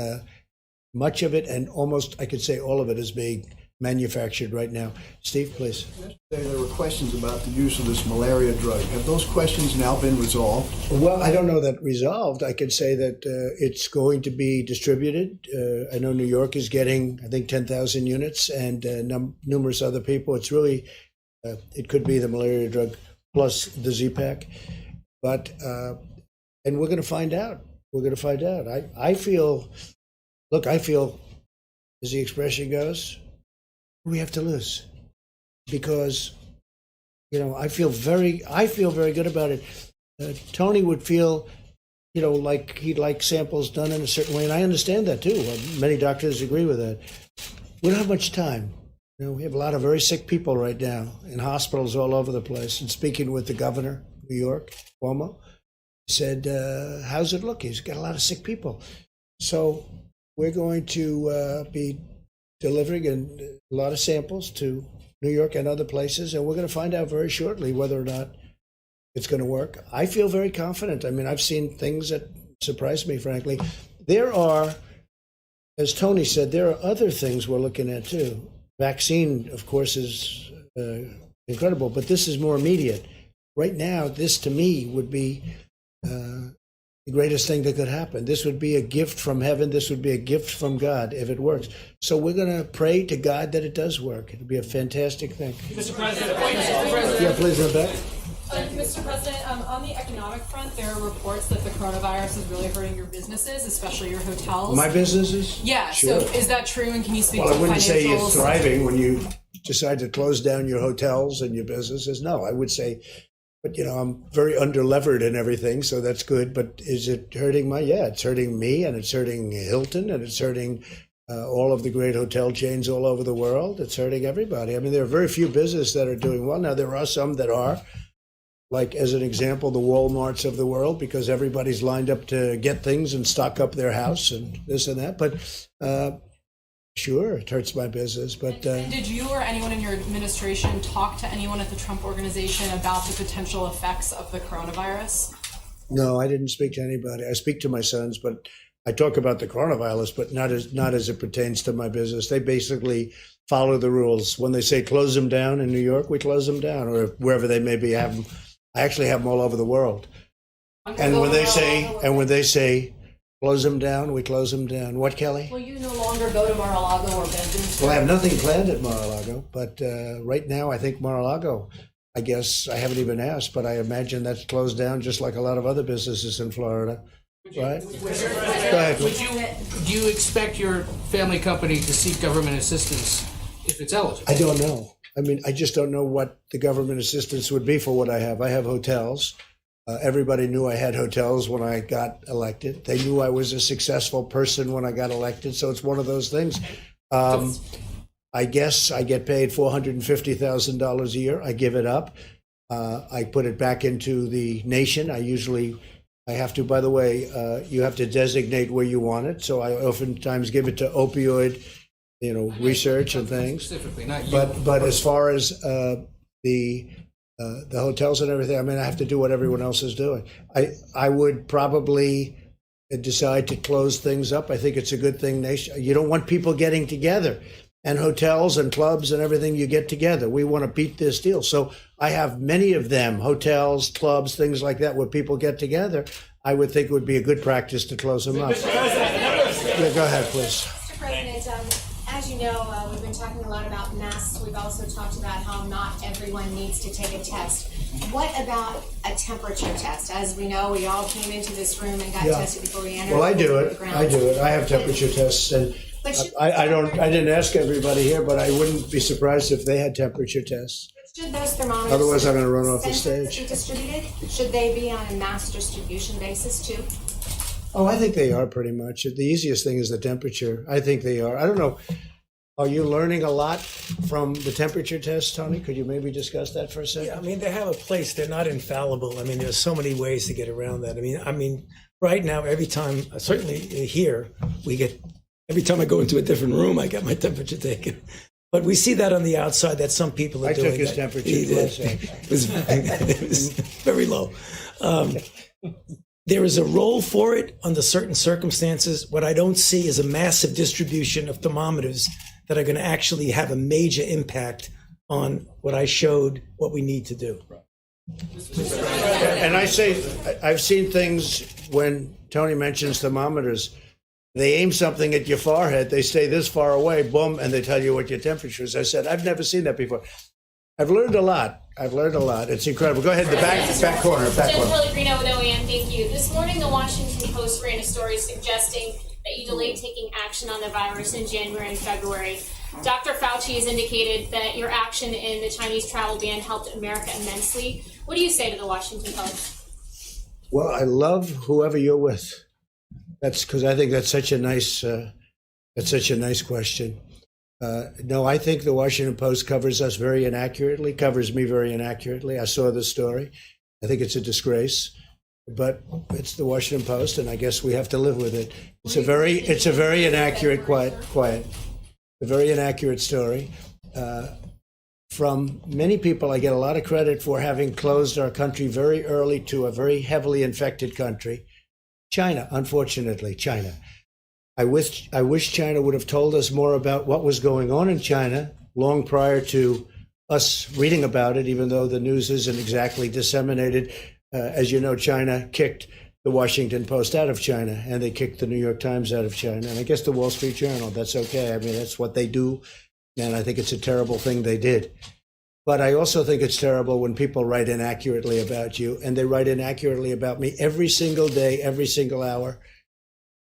much of it, and almost, I could say all of it is being manufactured right now. Steve, please. There were questions about the use of this malaria drug. Have those questions now been resolved? Well, I don't know that resolved. I can say that it's going to be distributed. I know New York is getting, I think, 10,000 units, and numerous other people. It's really, it could be the malaria drug plus the Z-Pack. But, and we're going to find out. We're going to find out. I feel, as the expression goes, we have to lose, because I feel very good about it. Tony would feel like he'd like samples done in a certain way, and I understand that too. Many doctors agree with that. We don't have much time. We have a lot of very sick people right now in hospitals all over the place. And speaking with the governor of New York, Cuomo, he said, how's it look? He's got a lot of sick people. So we're going to be delivering a lot of samples to New York and other places, and we're going to find out very shortly whether or not it's going to work. I feel very confident. I mean, I've seen things that surprised me, frankly. There are, as Tony said, there are other things we're looking at too. Vaccine, of course, is incredible, but this is more immediate. Right now, this to me would be the greatest thing that could happen. This would be a gift from heaven. This would be a gift from God if it works. So we're going to pray to God that it does work. It'll be a fantastic thing. Mr. President. Yeah, please, Rebecca. Mr. President, on the economic front, there are reports that the coronavirus is really hurting your businesses, especially your hotels. My businesses? Yeah, Sure. so is that true, and can you speak Well, to I wouldn't financials? say it's thriving when you decide to close down your hotels and your businesses. No, I would say, but I'm very underlevered and everything, so that's good. But is it hurting yeah, it's hurting me, and it's hurting Hilton, and it's hurting all of the great hotel chains all over the world. It's hurting everybody. I mean, there are very few businesses that are doing well. Now, there are some that are, like, as an example, the Walmarts of the world, because everybody's lined up to get things and stock up their house and this and that. But sure, it hurts my business. But and did you or anyone in your administration talk to anyone at the Trump Organization about the potential effects of the coronavirus? No, I didn't speak to anybody. I speak to my sons, but I talk about the coronavirus, but not as it pertains to my business. They basically follow the rules. When they say close them down in New York, we close them down, or wherever they may be. I actually have them all over the world. And when they say close them down, we close them down. What, Kelly? Will you no longer go to Mar-a-Lago or Benjamin? Well, I have nothing planned at Mar-a-Lago, but right now I think Mar-a-Lago, I guess I haven't even asked, but I imagine that's closed down just like a lot of other businesses in Florida, right? Go ahead. Do you expect your family company to seek government assistance if it's eligible? I don't know. I mean, I just don't know what the government assistance would be for what I have. I have hotels. Everybody knew I had hotels when I got elected. They knew I was a successful person when I got elected. So it's one of those things. I guess I get paid $450,000 a year. I give it up. I put it back into the nation. I have to, by the way, you have to designate where you want it. So I oftentimes give it to opioid, research and things. Specifically, not you. But as far as the hotels and everything, I mean, I have to do what everyone else is doing. I would probably decide to close things up. I think it's a good thing. You don't want people getting together. And hotels and clubs and everything, you get together. We want to beat this deal. So I have many of them, hotels, clubs, things like that, where people get together. I would think it would be a good practice to close them up. Yeah, go ahead, please. Mr. President, as you know, we've been talking a lot about masks. We've also talked about how not everyone needs to take a test. What about a temperature test? As we know, we all came into this room and got tested before we entered. Well, I do it. I have temperature tests, and I didn't ask everybody here, but I wouldn't be surprised if they had temperature tests. Should those thermometers, otherwise I'm going to run off the stage, be distributed? Should they be on a mass distribution basis too? Oh, I think they are pretty much. The easiest thing is the temperature. I think they are. I don't know. Are you learning a lot from the temperature test, Tony? Could you maybe discuss that for a second? Yeah, I mean, they have a place. They're not infallible. I mean, there's so many ways to get around that. I mean, right now, every time, certainly here, every time I go into a different room, I get my temperature taken. But we see that on the outside, that some people are doing. I took his temperature. It was very low. There is a role for it under certain circumstances. What I don't see is a massive distribution of thermometers that are going to actually have a major impact on what I showed, what we need to do. And I've seen things when Tony mentions thermometers. They aim something at your forehead, they stay this far away, boom, and they tell you what your temperature is. I said, I've never seen that before. I've learned a lot. It's incredible. Go ahead, the back corner. Pellegrino with OEM, thank you. This morning, the Washington Post ran a story suggesting that you delayed taking action on the virus in January and February. Dr. Fauci has indicated that your action in the Chinese travel ban helped America immensely. What do you say to the Washington Post? Well, I love whoever you're with. That's because I think that's such a nice question. No, I think the Washington Post covers us very inaccurately, covers me very inaccurately. I saw the story. I think it's a disgrace, but it's the Washington Post, and I guess we have to live with it. It's a very inaccurate, a very inaccurate story. From many people, I get a lot of credit for having closed our country very early to a very heavily infected country. China, unfortunately, China. I wish China would have told us more about what was going on in China long prior to us reading about it, even though the news isn't exactly disseminated. As you know, China kicked the Washington Post out of China, and they kicked the New York Times out of China, and I guess the Wall Street Journal. That's okay. I mean, that's what they do, and I think it's a terrible thing they did. But I also think it's terrible when people write inaccurately about you, and they write inaccurately about me every single day, every single hour.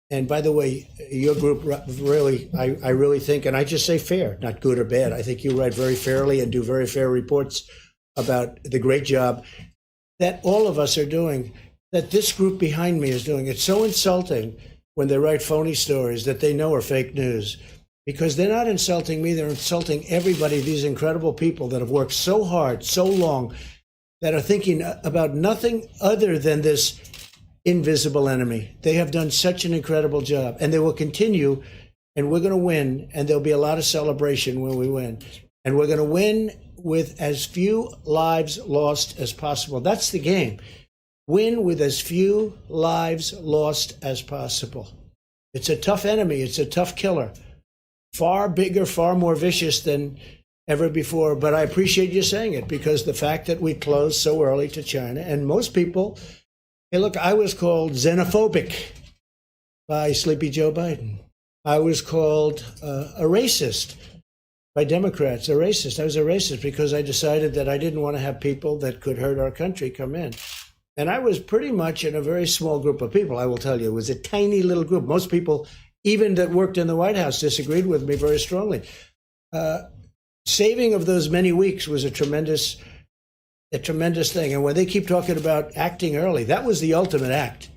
And by the way, your group really, I really think, and I just say fair, not good or bad. I think you write very fairly and do very fair reports about the great job that all of us are doing, that this group behind me is doing. It's so insulting when they write phony stories that they know are fake news. Because they're not insulting me, they're insulting everybody, these incredible people that have worked so hard, so long, that are thinking about nothing other than this invisible enemy. They have done such an incredible job, and they will continue, and we're going to win, and there'll be a lot of celebration when we win. And we're going to win with as few lives lost as possible. That's the game. win with as few lives lost as possible. It's a tough enemy. It's a tough killer. Far bigger, far more vicious than ever before. But I appreciate you saying it, because the fact that we closed so early to China, and most people, hey, look, I was called xenophobic by Sleepy Joe Biden. I was called a racist by Democrats, a racist. I was a racist because I decided that I didn't want to have people that could hurt our country come in. And I was pretty much in a very small group of people, I will tell you. It was a tiny little group. Most people, even that worked in the White House, disagreed with me very strongly. Saving of those many weeks was a tremendous thing. And when they keep talking about acting early, that was the ultimate act.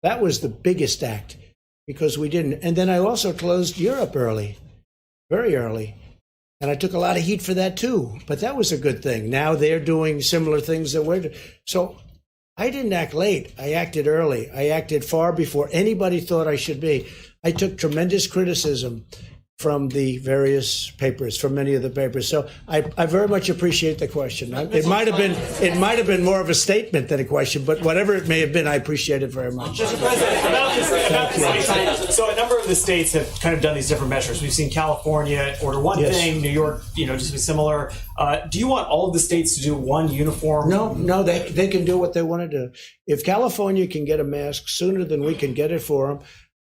That was the biggest act, because we didn't. And then I also closed Europe early, very early. And I took a lot of heat for that too. But that was a good thing. Now they're doing similar things that we're doing. So I didn't act late. I acted early. I acted far before anybody thought I should be. I took tremendous criticism from the various papers, from many of the papers. So I very much appreciate the question. It might have been more of a statement than a question, but whatever it may have been, I appreciate it very much. Mr. President, about this, so a number of the states have kind of done these different measures. We've seen California order one thing, New York, just be similar. Do you want all of the states to do one uniform? No, they can do what they want to do. If California can get a mask sooner than we can get it for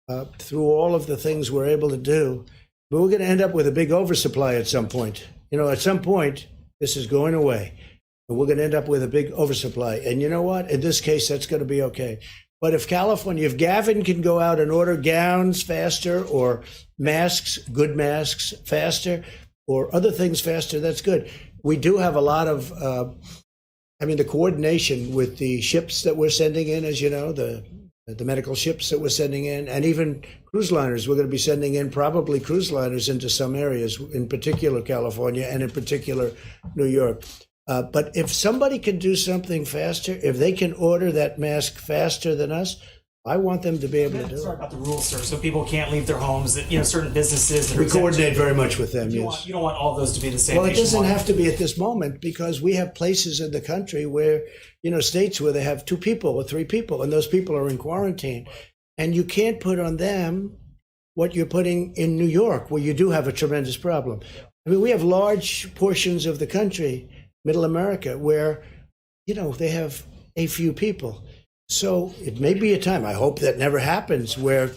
them, through all of the things we're able to do, but we're going to end up with a big oversupply at some point. At some point, this is going away. And we're going to end up with a big oversupply. And you know what? In this case, that's going to be okay. But if Gavin can go out and order gowns faster, or masks, good masks faster, or other things faster, that's good. We do have a lot of, the coordination with the ships that we're sending in, as you know, the medical ships that we're sending in, and even cruise liners. We're going to be sending in probably cruise liners into some areas, in particular California and in particular New York. But if somebody can do something faster, if they can order that mask faster than us, I want them to be able to do it. Sorry about the rules, sir. So people can't leave their homes. That certain businesses. That we coordinate very much with them. You don't want all of those to be the same. Well, it doesn't have to be at this moment, because we have places in the country where, states where they have 2 people or 3 people, and those people are in quarantine, and you can't put on them what you're putting in New York, where you do have a tremendous problem. We have large portions of the country, Middle America, where, they have a few people. So it may be a time, I hope that never happens, where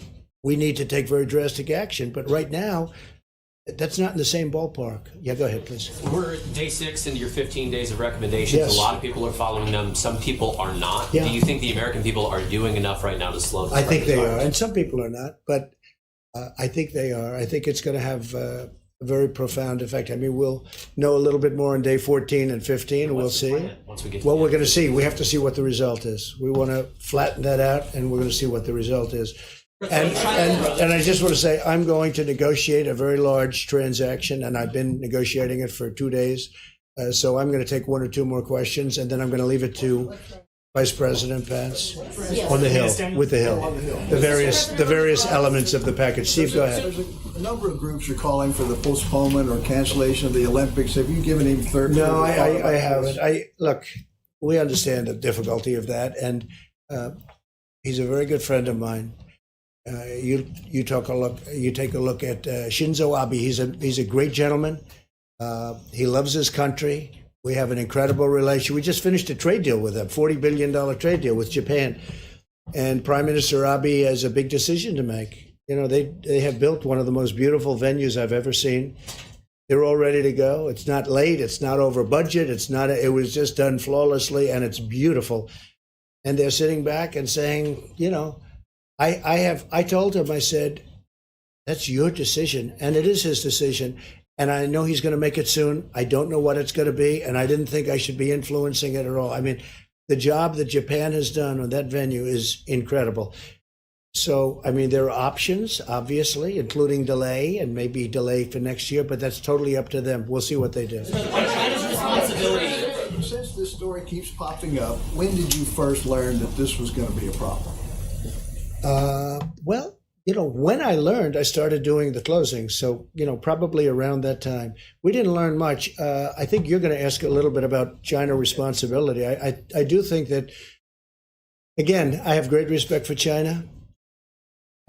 we need to take very drastic action. But right now, that's not in the same ballpark. Yeah, go ahead, please. We're day 6 into your 15 days of recommendations. Yes. A lot of people are following them. Some people are not. Yeah. Do you think the American people are doing enough right now to slow this? I think they are, and some people are not, but I think they are. I think it's going to have a very profound effect. We'll know a little bit more on day 14 and 15, and we'll see. We're going to see. We have to see what the result is. We want to flatten that out, and we're going to see what the result is. And I just want to say, I'm going to negotiate a very large transaction, and I've been negotiating it for 2 days. So I'm going to take 1 or 2 more questions, and then I'm going to leave it to Vice President Pence on the Hill, with the Hill, the various elements of the package. Steve, go ahead. There's a number of groups are calling for the postponement or cancellation of the Olympics. Have you given him third? No, I haven't. Look, we understand the difficulty of that, and he's a very good friend of mine. You take a look at Shinzo Abe. He's a great gentleman. He loves his country. We have an incredible relation. We just finished a trade deal with them, $40 billion trade deal with Japan. And Prime Minister Abe has a big decision to make. They have built one of the most beautiful venues I've ever seen. They're all ready to go. It's not late. It's not over budget. It was just done flawlessly, and it's beautiful. And they're sitting back and saying, I told him, I said, that's your decision. And it is his decision. And I know he's going to make it soon. I don't know what it's going to be. And I didn't think I should be influencing it at all. The job that Japan has done on that venue is incredible. So, there are options, obviously, including delay, and maybe delay for next year, but that's totally up to them. We'll see what they do. China's responsibility. Since this story keeps popping up, when did you first learn that this was going to be a problem? When I learned, I started doing the closing. So, probably around that time. We didn't learn much. I think you're going to ask a little bit about China responsibility. I do think that Again, I have great respect for China.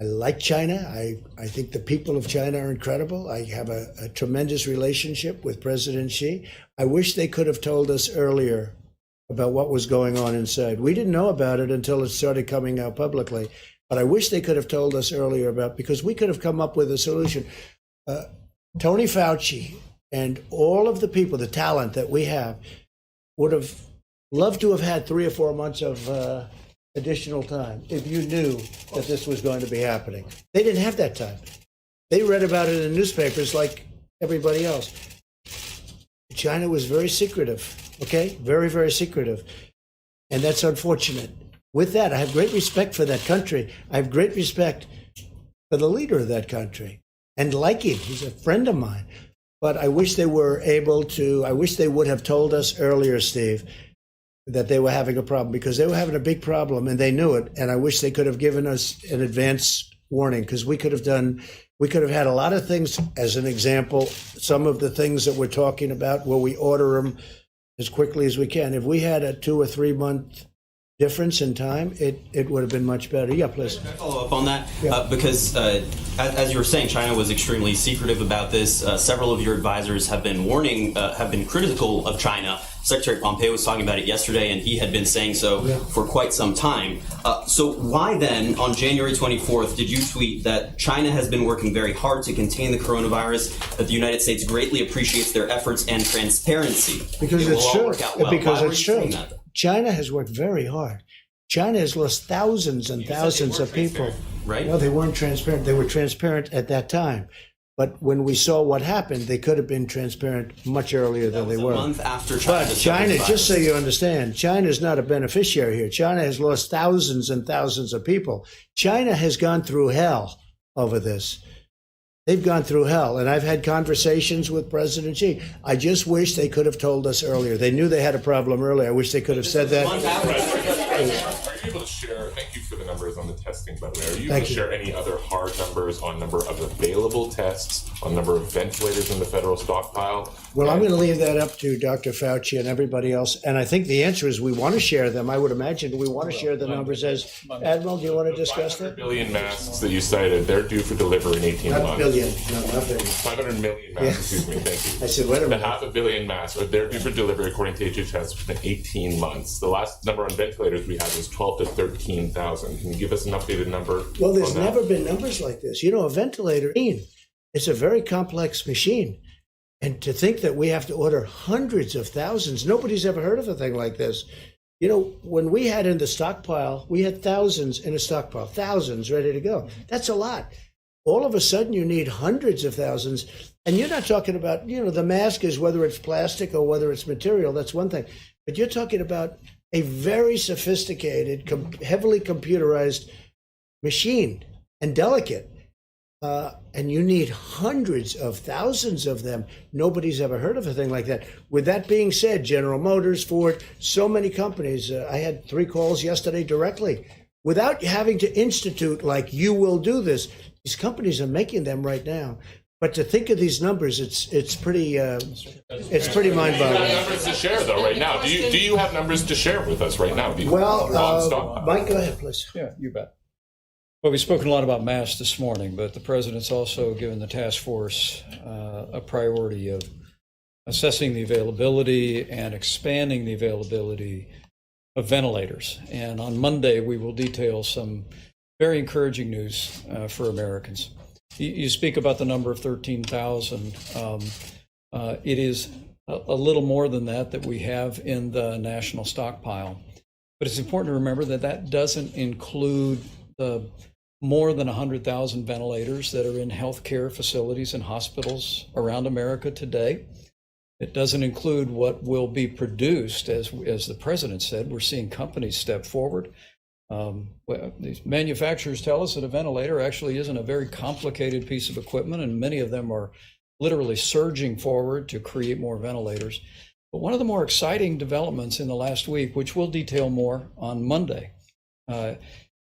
I like China. I think the people of China are incredible. I have a tremendous relationship with President Xi. I wish they could have told us earlier about what was going on inside. We didn't know about it until it started coming out publicly. But I wish they could have told us earlier about, because we could have come up with a solution. Tony Fauci and all of the people, the talent that we have, would have loved to have had 3 or 4 months of additional time if you knew that this was going to be happening. They didn't have that time. They read about it in newspapers like everybody else. China was very secretive, okay? Very, very secretive. And that's unfortunate. With that, I have great respect for that country. I have great respect for the leader of that country and like him. He's a friend of mine. But I wish they were able to, I wish they would have told us earlier, Steve, that they were having a problem, because they were having a big problem and they knew it. And I wish they could have given us an advance warning, because we could have had a lot of things. As an example, some of the things that we're talking about where we order them as quickly as we can. If we had a 2 or 3 month difference in time, it would have been much better. Yeah, please. Can I follow up on that? Because as you were saying, China was extremely secretive about this. Several of your advisors have been warning, have been critical of China. Secretary Pompeo was talking about it yesterday, and he had been saying so for quite some time. So why then, on January 24th, did you tweet that China has been working very hard to contain the coronavirus, that the United States greatly appreciates their efforts and transparency? Because it's true. Because it's true. That? China has worked very hard. China has lost thousands and thousands of people. Right? No, they weren't transparent. They were transparent at that time. But when we saw what happened, they could have been transparent much earlier than they were. A month after China. But China, just so you understand, China is not a beneficiary here. China has lost thousands and thousands of people. China has gone through hell over this. They've gone through hell, and I've had conversations with President Xi. I just wish they could have told us earlier. They knew they had a problem earlier. I wish they could have said that. Are you able to share, thank you for the numbers on the testing, by the way, are you able to share any other hard numbers on number of available tests, on number of ventilators in the federal stockpile? Well, I'm going to leave that up to Dr. Fauci and everybody else. And I think the answer is we want to share them. I would imagine we want to share the numbers. As Admiral, do you want to discuss that? 500 billion masks that you cited, they're due for delivery in 18 months. Not billion. No, not billion. 500 million masks, excuse me, thank you. I said, wait a minute. 500 million masks, they're due for delivery according to HHS within 18 months. The last number on ventilators we had was 12 to 13,000. Can you give us an updated number? Well, there's never been numbers like this. You know, a ventilator, it's a very complex machine. And to think that we have to order hundreds of thousands, nobody's ever heard of a thing like this. You know, when we had in the stockpile, we had thousands in a stockpile, thousands ready to go. That's a lot. All of a sudden, you need hundreds of thousands. And you're not talking about, you know, the mask is whether it's plastic or whether it's material. That's one thing. But you're talking about a very sophisticated, heavily computerized machine, and delicate. And you need hundreds of thousands of them. Nobody's ever heard of a thing like that. With that being said, General Motors, Ford, so many companies, I had 3 calls yesterday directly, without having to institute like you will do this. These companies are making them right now. But to think of these numbers, it's pretty mind-boggling. Do you have numbers to share though right now? Do you have numbers to share with us right now? Well, Mike, go ahead, please. Yeah, you bet. Well, we've spoken a lot about masks this morning, but the president's also given the task force a priority of assessing the availability and expanding the availability of ventilators. And on Monday, we will detail some very encouraging news for Americans. You speak about the number of 13,000. It is a little more than that we have in the national stockpile. But it's important to remember that that doesn't include the more than 100,000 ventilators that are in healthcare facilities and hospitals around America today. It doesn't include what will be produced, as the president said. We're seeing companies step forward. These manufacturers tell us that a ventilator actually isn't a very complicated piece of equipment, and many of them are literally surging forward to create more ventilators. But one of the more exciting developments in the last week, which we'll detail more on Monday,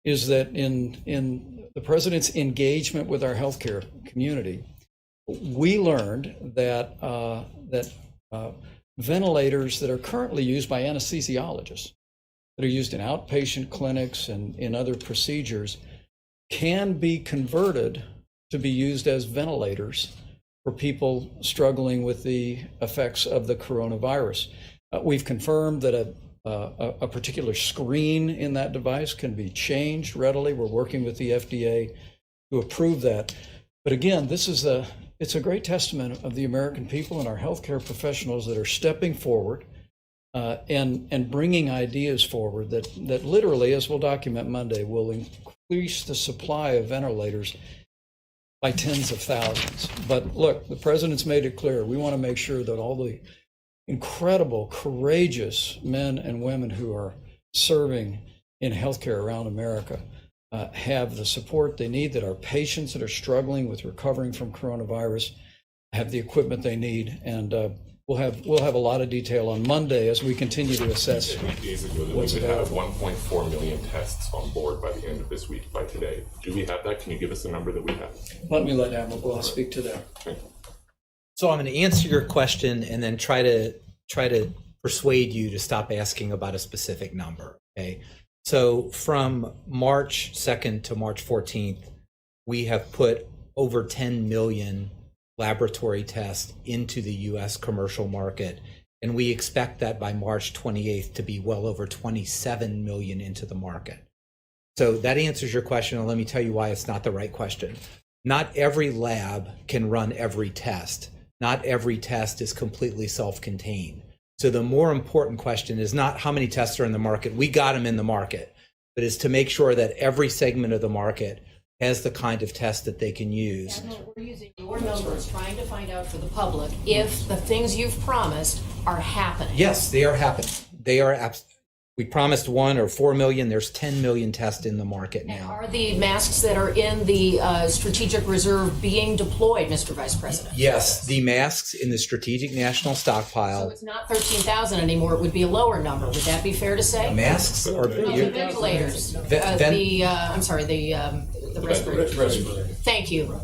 is that in the president's engagement with our healthcare community, we learned that ventilators that are currently used by anesthesiologists that are used in outpatient clinics and in other procedures can be converted to be used as ventilators for people struggling with the effects of the coronavirus. We've confirmed that a particular screen in that device can be changed readily. We're working with the FDA to approve that. But again, it's a great testament of the American people and our healthcare professionals that are stepping forward and bringing ideas forward that literally, as we'll document Monday, will increase the supply of ventilators by tens of thousands. But look, the president's made it clear. We want to make sure that all the incredible, courageous men and women who are serving in healthcare around America have the support they need, that our patients that are struggling with recovering from coronavirus have the equipment they need. And we'll have a lot of detail on Monday as we continue to assess. 8 days ago that we would have 1.4 million tests on board by the end of this week, by today. Do we have that? Can you give us a number that we have? Let me let Admiral speak to that. Okay. So I'm going to answer your question and then try to persuade you to stop asking about a specific number. Okay. So from March 2nd to March 14th, we have put over 10 million laboratory tests into the U.S. commercial market, and we expect that by March 28th to be well over 27 million into the market. So that answers your question, and let me tell you why it's not the right question. Not every lab can run every test. Not every test is completely self-contained. So the more important question is not how many tests are in the market. We got them in the market, but is to make sure that every segment of the market has the kind of test that they can use. Admiral, we're using your numbers, trying to find out for the public if the things you've promised are happening. Yes, they are happening. They are. We promised 1 or 4 million. There's 10 million tests in the market now. And are the masks that are in the strategic reserve being deployed, Mr. Vice President? Yes, the masks in the strategic national stockpile. So it's not 13,000 anymore. It would be a lower number. Would that be fair to say? Masks or the ventilators? I'm sorry, the respirators. Thank you.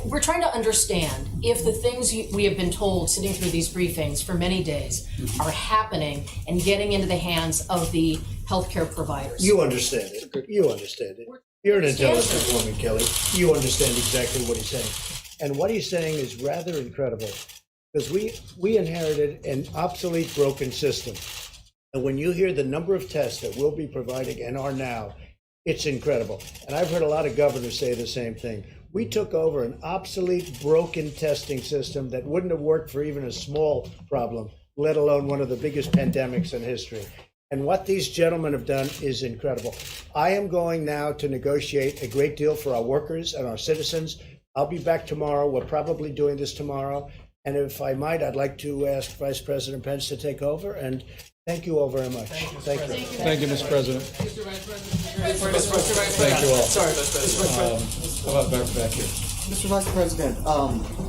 We're trying to understand if the things we have been told sitting through these briefings for many days are happening and getting into the hands of the healthcare providers. You understand it. You understand it. You're an intelligent woman, Kelly. You understand exactly what he's saying. And what he's saying is rather incredible, because we inherited an obsolete, broken system. And when you hear the number of tests that we'll be providing and are now, it's incredible. And I've heard a lot of governors say the same thing. We took over an obsolete, broken testing system that wouldn't have worked for even a small problem, let alone one of the biggest pandemics in history. And what these gentlemen have done is incredible. I am going now to negotiate a great deal for our workers and our citizens. I'll be back tomorrow. We're probably doing this tomorrow. And if I might, I'd like to ask Vice President Pence to take over. And thank you all very much. Thank you. Thank you, Mr. President. Mr. Vice President. Thank you all. Sorry, Mr. Vice How about back here? Mr. Vice President,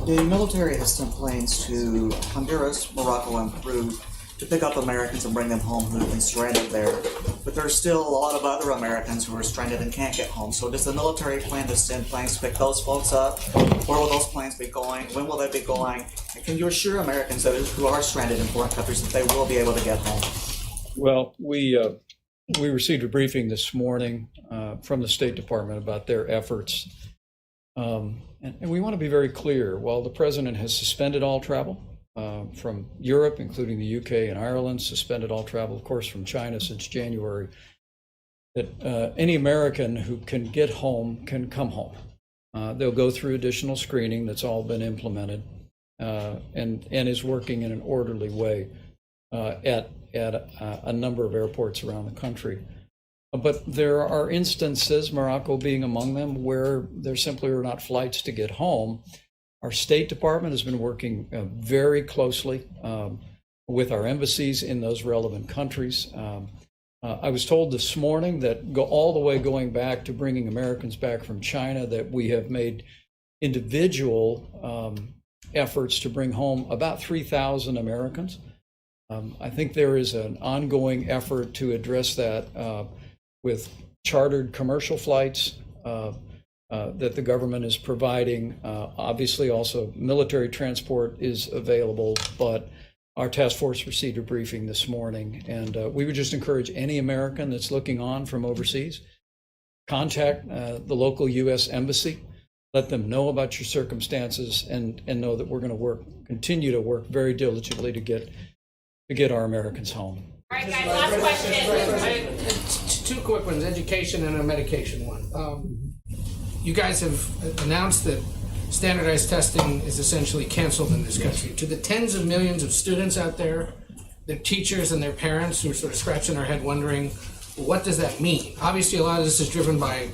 the military has sent planes to Honduras, Morocco, and Peru to pick up Americans and bring them home who have been stranded there. But there's still a lot of other Americans who are stranded and can't get home. So does the military plan to send planes to pick those folks up? Where will those planes be going? When will they be going? And can you assure Americans that who are stranded in foreign countries that they will be able to get home? Well, we received a briefing this morning from the State Department about their efforts. And we want to be very clear. While the president has suspended all travel from Europe, including the UK and Ireland, suspended all travel, of course, from China since January, that any American who can get home can come home. They'll go through additional screening that's all been implemented and is working in an orderly way at a number of airports around the country. But there are instances, Morocco being among them, where there simply are not flights to get home. Our State Department has been working very closely with our embassies in those relevant countries. I was told this morning that all the way going back to bringing Americans back from China, that we have made individual efforts to bring home about 3,000 Americans. I think there is an ongoing effort to address that with chartered commercial flights that the government is providing. Obviously, also military transport is available, but our task force received a briefing this morning, and we would just encourage any American that's looking on from overseas, contact the local U.S. embassy, let them know about your circumstances, and know that we're going to continue to work very diligently to get our Americans home. All right, guys, last question. Two quick ones, education and a medication one. You guys have announced that standardized testing is essentially canceled in this country. To the tens of millions of students out there, their teachers and their parents who are sort of scratching their head wondering, what does that mean? Obviously, a lot of this is driven by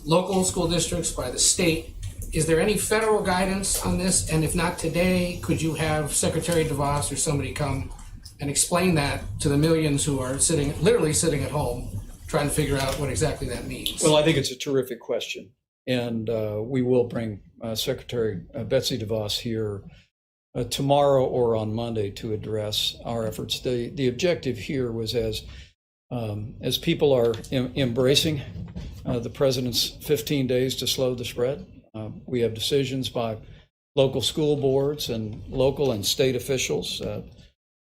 local school districts, by the state. Is there any federal guidance on this? And if not today, could you have Secretary DeVos or somebody come and explain that to the millions who are literally sitting at home, trying to figure out what exactly that means? Well, I think it's a terrific question. And we will bring Secretary Betsy DeVos here tomorrow or on Monday to address our efforts. The objective here was as people are embracing the president's 15 days to slow the spread, we have decisions by local school boards and local and state officials that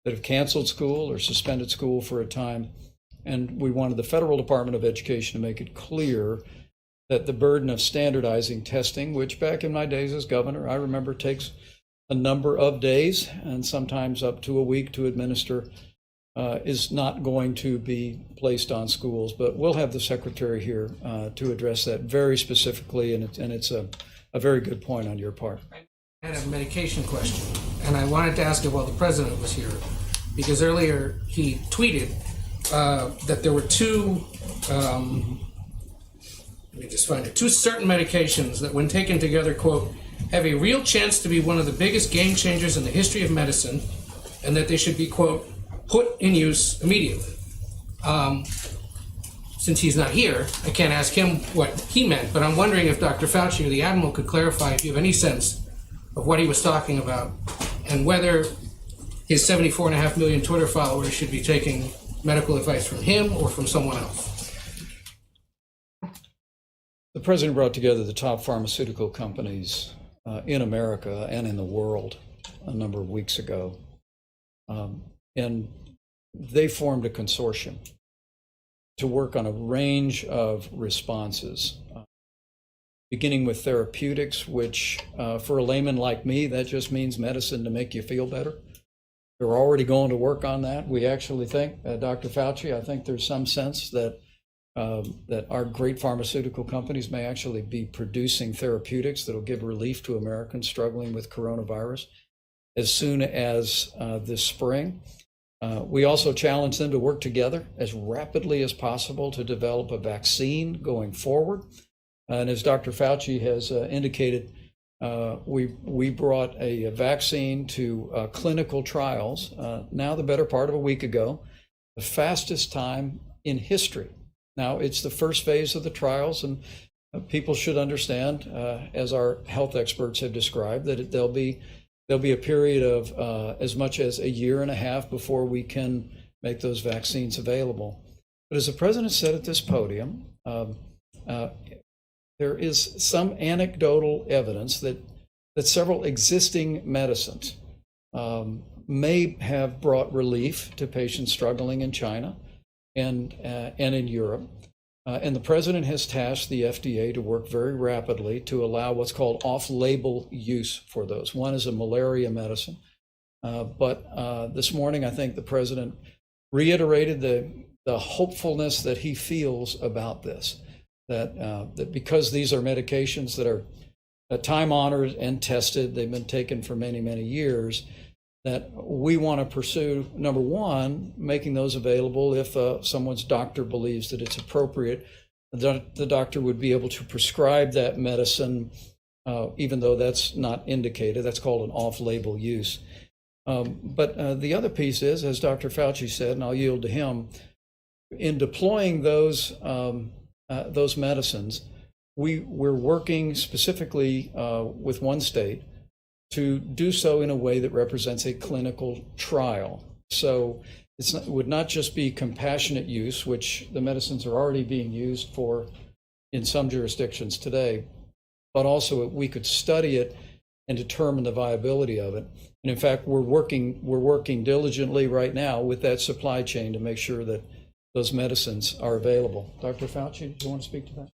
have canceled school or suspended school for a time. And we wanted the Federal Department of Education to make it clear that the burden of standardizing testing, which back in my days as governor, I remember takes a number of days and sometimes up to a week to administer, is not going to be placed on schools. But we'll have the secretary here to address that very specifically, and it's a very good point on your part. I had a medication question, and I wanted to ask it while the president was here, because earlier he tweeted that there were two certain medications that when taken together, quote, have a real chance to be one of the biggest game changers in the history of medicine, and that they should be, quote, put in use immediately. Since he's not here, I can't ask him what he meant, but I'm wondering if Dr. Fauci or the Admiral could clarify if you have any sense of what he was talking about, and whether his 74.5 million Twitter followers should be taking medical advice from him or from someone else. The president brought together the top pharmaceutical companies in America and in the world a number of weeks ago. And they formed a consortium to work on a range of responses, beginning with therapeutics, which for a layman like me, that just means medicine to make you feel better. They're already going to work on that. We actually think, Dr. Fauci, I think there's some sense that that our great pharmaceutical companies may actually be producing therapeutics that'll give relief to Americans struggling with coronavirus as soon as this spring. We also challenge them to work together as rapidly as possible to develop a vaccine going forward. And as Dr. Fauci has indicated, we brought a vaccine to clinical trials now the better part of a week ago, the fastest time in history. Now, it's the first phase of the trials, and people should understand, as our health experts have described, that there'll be a period of as much as a year and a half before we can make those vaccines available. But as the president said at this podium, there is some anecdotal evidence that several existing medicines may have brought relief to patients struggling in China and in Europe. And the president has tasked the FDA to work very rapidly to allow what's called off-label use for those. One is a malaria medicine. But this morning, I think the president reiterated the hopefulness that he feels about this, that because these are medications that are time-honored and tested, they've been taken for many, many years, that we want to pursue, number one, making those available if someone's doctor believes that it's appropriate. The doctor would be able to prescribe that medicine, even though that's not indicated. That's called an off-label use. But the other piece is, as Dr. Fauci said, and I'll yield to him, in deploying those medicines, we're working specifically with one state to do so in a way that represents a clinical trial. So it would not just be compassionate use, which the medicines are already being used for in some jurisdictions today, but also we could study it and determine the viability of it. And in fact, we're working diligently right now with that supply chain to make sure that those medicines are available. Dr. Fauci, do you want to speak to that?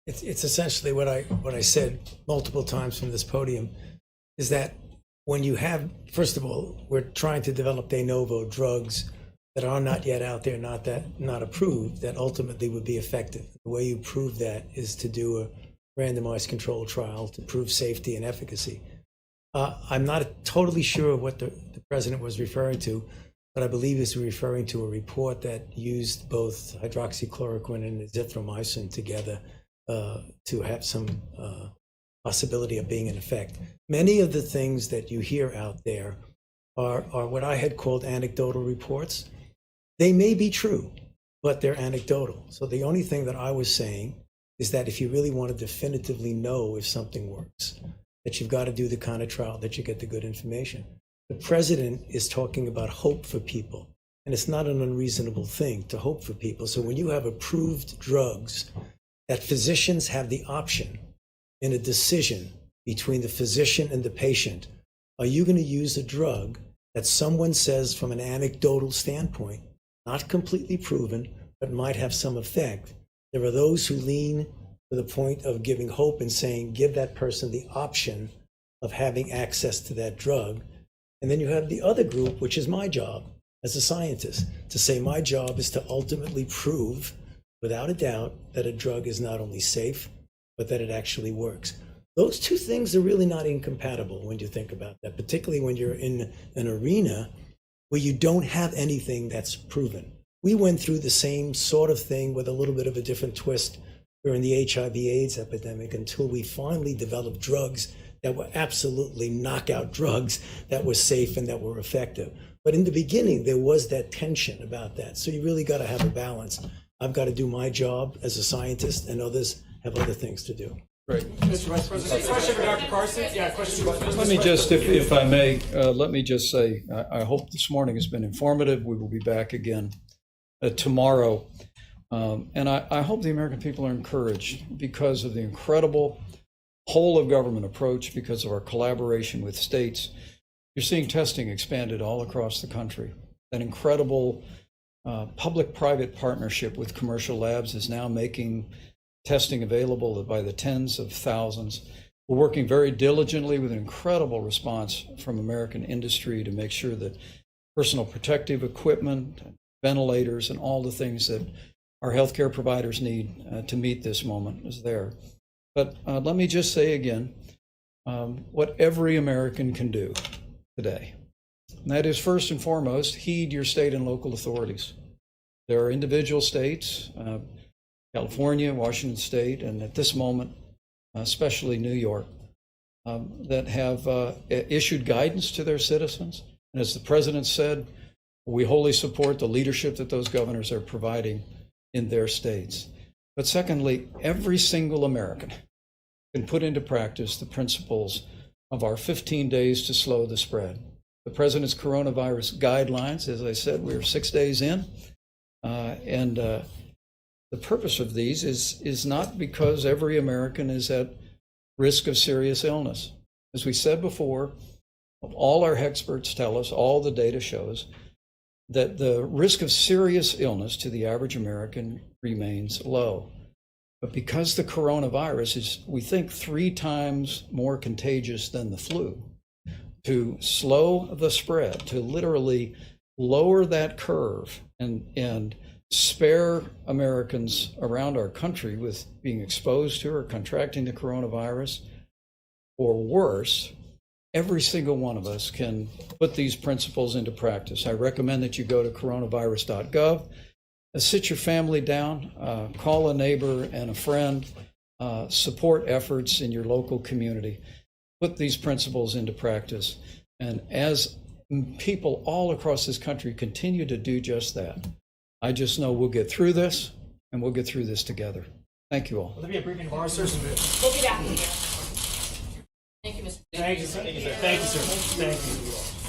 It's essentially what I said multiple times from this podium, is that when you have, first of all, we're trying to develop de novo drugs that are not yet out there, not approved, that ultimately would be effective. The way you prove that is to do a randomized controlled trial to prove safety and efficacy. I'm not totally sure what the president was referring to, but I believe he's referring to a report that used both hydroxychloroquine and azithromycin together to have some possibility of being in effect. Many of the things that you hear out there are what I had called anecdotal reports. They may be true, but they're anecdotal. So the only thing that I was saying is that if you really want to definitively know if something works, that you've got to do the kind of trial that you get the good information. The president is talking about hope for people, and it's not an unreasonable thing to hope for people. So when you have approved drugs that physicians have the option in a decision between the physician and the patient, are you going to use a drug that someone says from an anecdotal standpoint, not completely proven, but might have some effect? There are those who lean to the point of giving hope and saying, give that person the option of having access to that drug. And then you have the other group, which is my job as a scientist, to say my job is to ultimately prove without a doubt that a drug is not only safe, but that it actually works. Those two things are really not incompatible when you think about that, particularly when you're in an arena where you don't have anything that's proven. We went through the same sort of thing with a little bit of a different twist during the HIV/AIDS epidemic until we finally developed drugs that were absolutely knockout drugs that were safe and that were effective. But in the beginning, there was that tension about that. So you really got to have a balance. I've got to do my job as a scientist, and others have other things to do. Great. Mr. Vice President, question for Dr. Carson? Yeah, question for Let me just, if I may, let me just say, I hope this morning has been informative. We will be back again tomorrow. And I hope the American people are encouraged because of the incredible whole of government approach, because of our collaboration with states. You're seeing testing expanded all across the country. An incredible public-private partnership with commercial labs is now making testing available by the tens of thousands. We're working very diligently with an incredible response from American industry to make sure that personal protective equipment, ventilators, and all the things that our healthcare providers need to meet this moment is there. But let me just say again, what every American can do today. And that is, first and foremost, heed your state and local authorities. There are individual states, California, Washington State, and at this moment, especially New York, that have issued guidance to their citizens. And as the president said, we wholly support the leadership that those governors are providing in their states. But secondly, every single American can put into practice the principles of our 15 days to slow the spread. The president's coronavirus guidelines, as I said, we're 6 days in, and the purpose of these is not because every American is at risk of serious illness. As we said before, all our experts tell us, all the data shows, that the risk of serious illness to the average American remains low. But because the coronavirus is, we think, 3 times more contagious than the flu, to slow the spread, to literally lower that curve and spare Americans around our country with being exposed to or contracting the coronavirus, or worse, every single one of us can put these principles into practice. I recommend that you go to coronavirus.gov, sit your family down, call a neighbor and a friend, support efforts in your local community. Put these principles into practice. And as people all across this country continue to do just that, I just know we'll get through this, and we'll get through this together. Thank you all. Will there be a briefing of our sir? We'll be back here. Thank you, Mr. Thank you, sir. Thank you, sir. Thank you.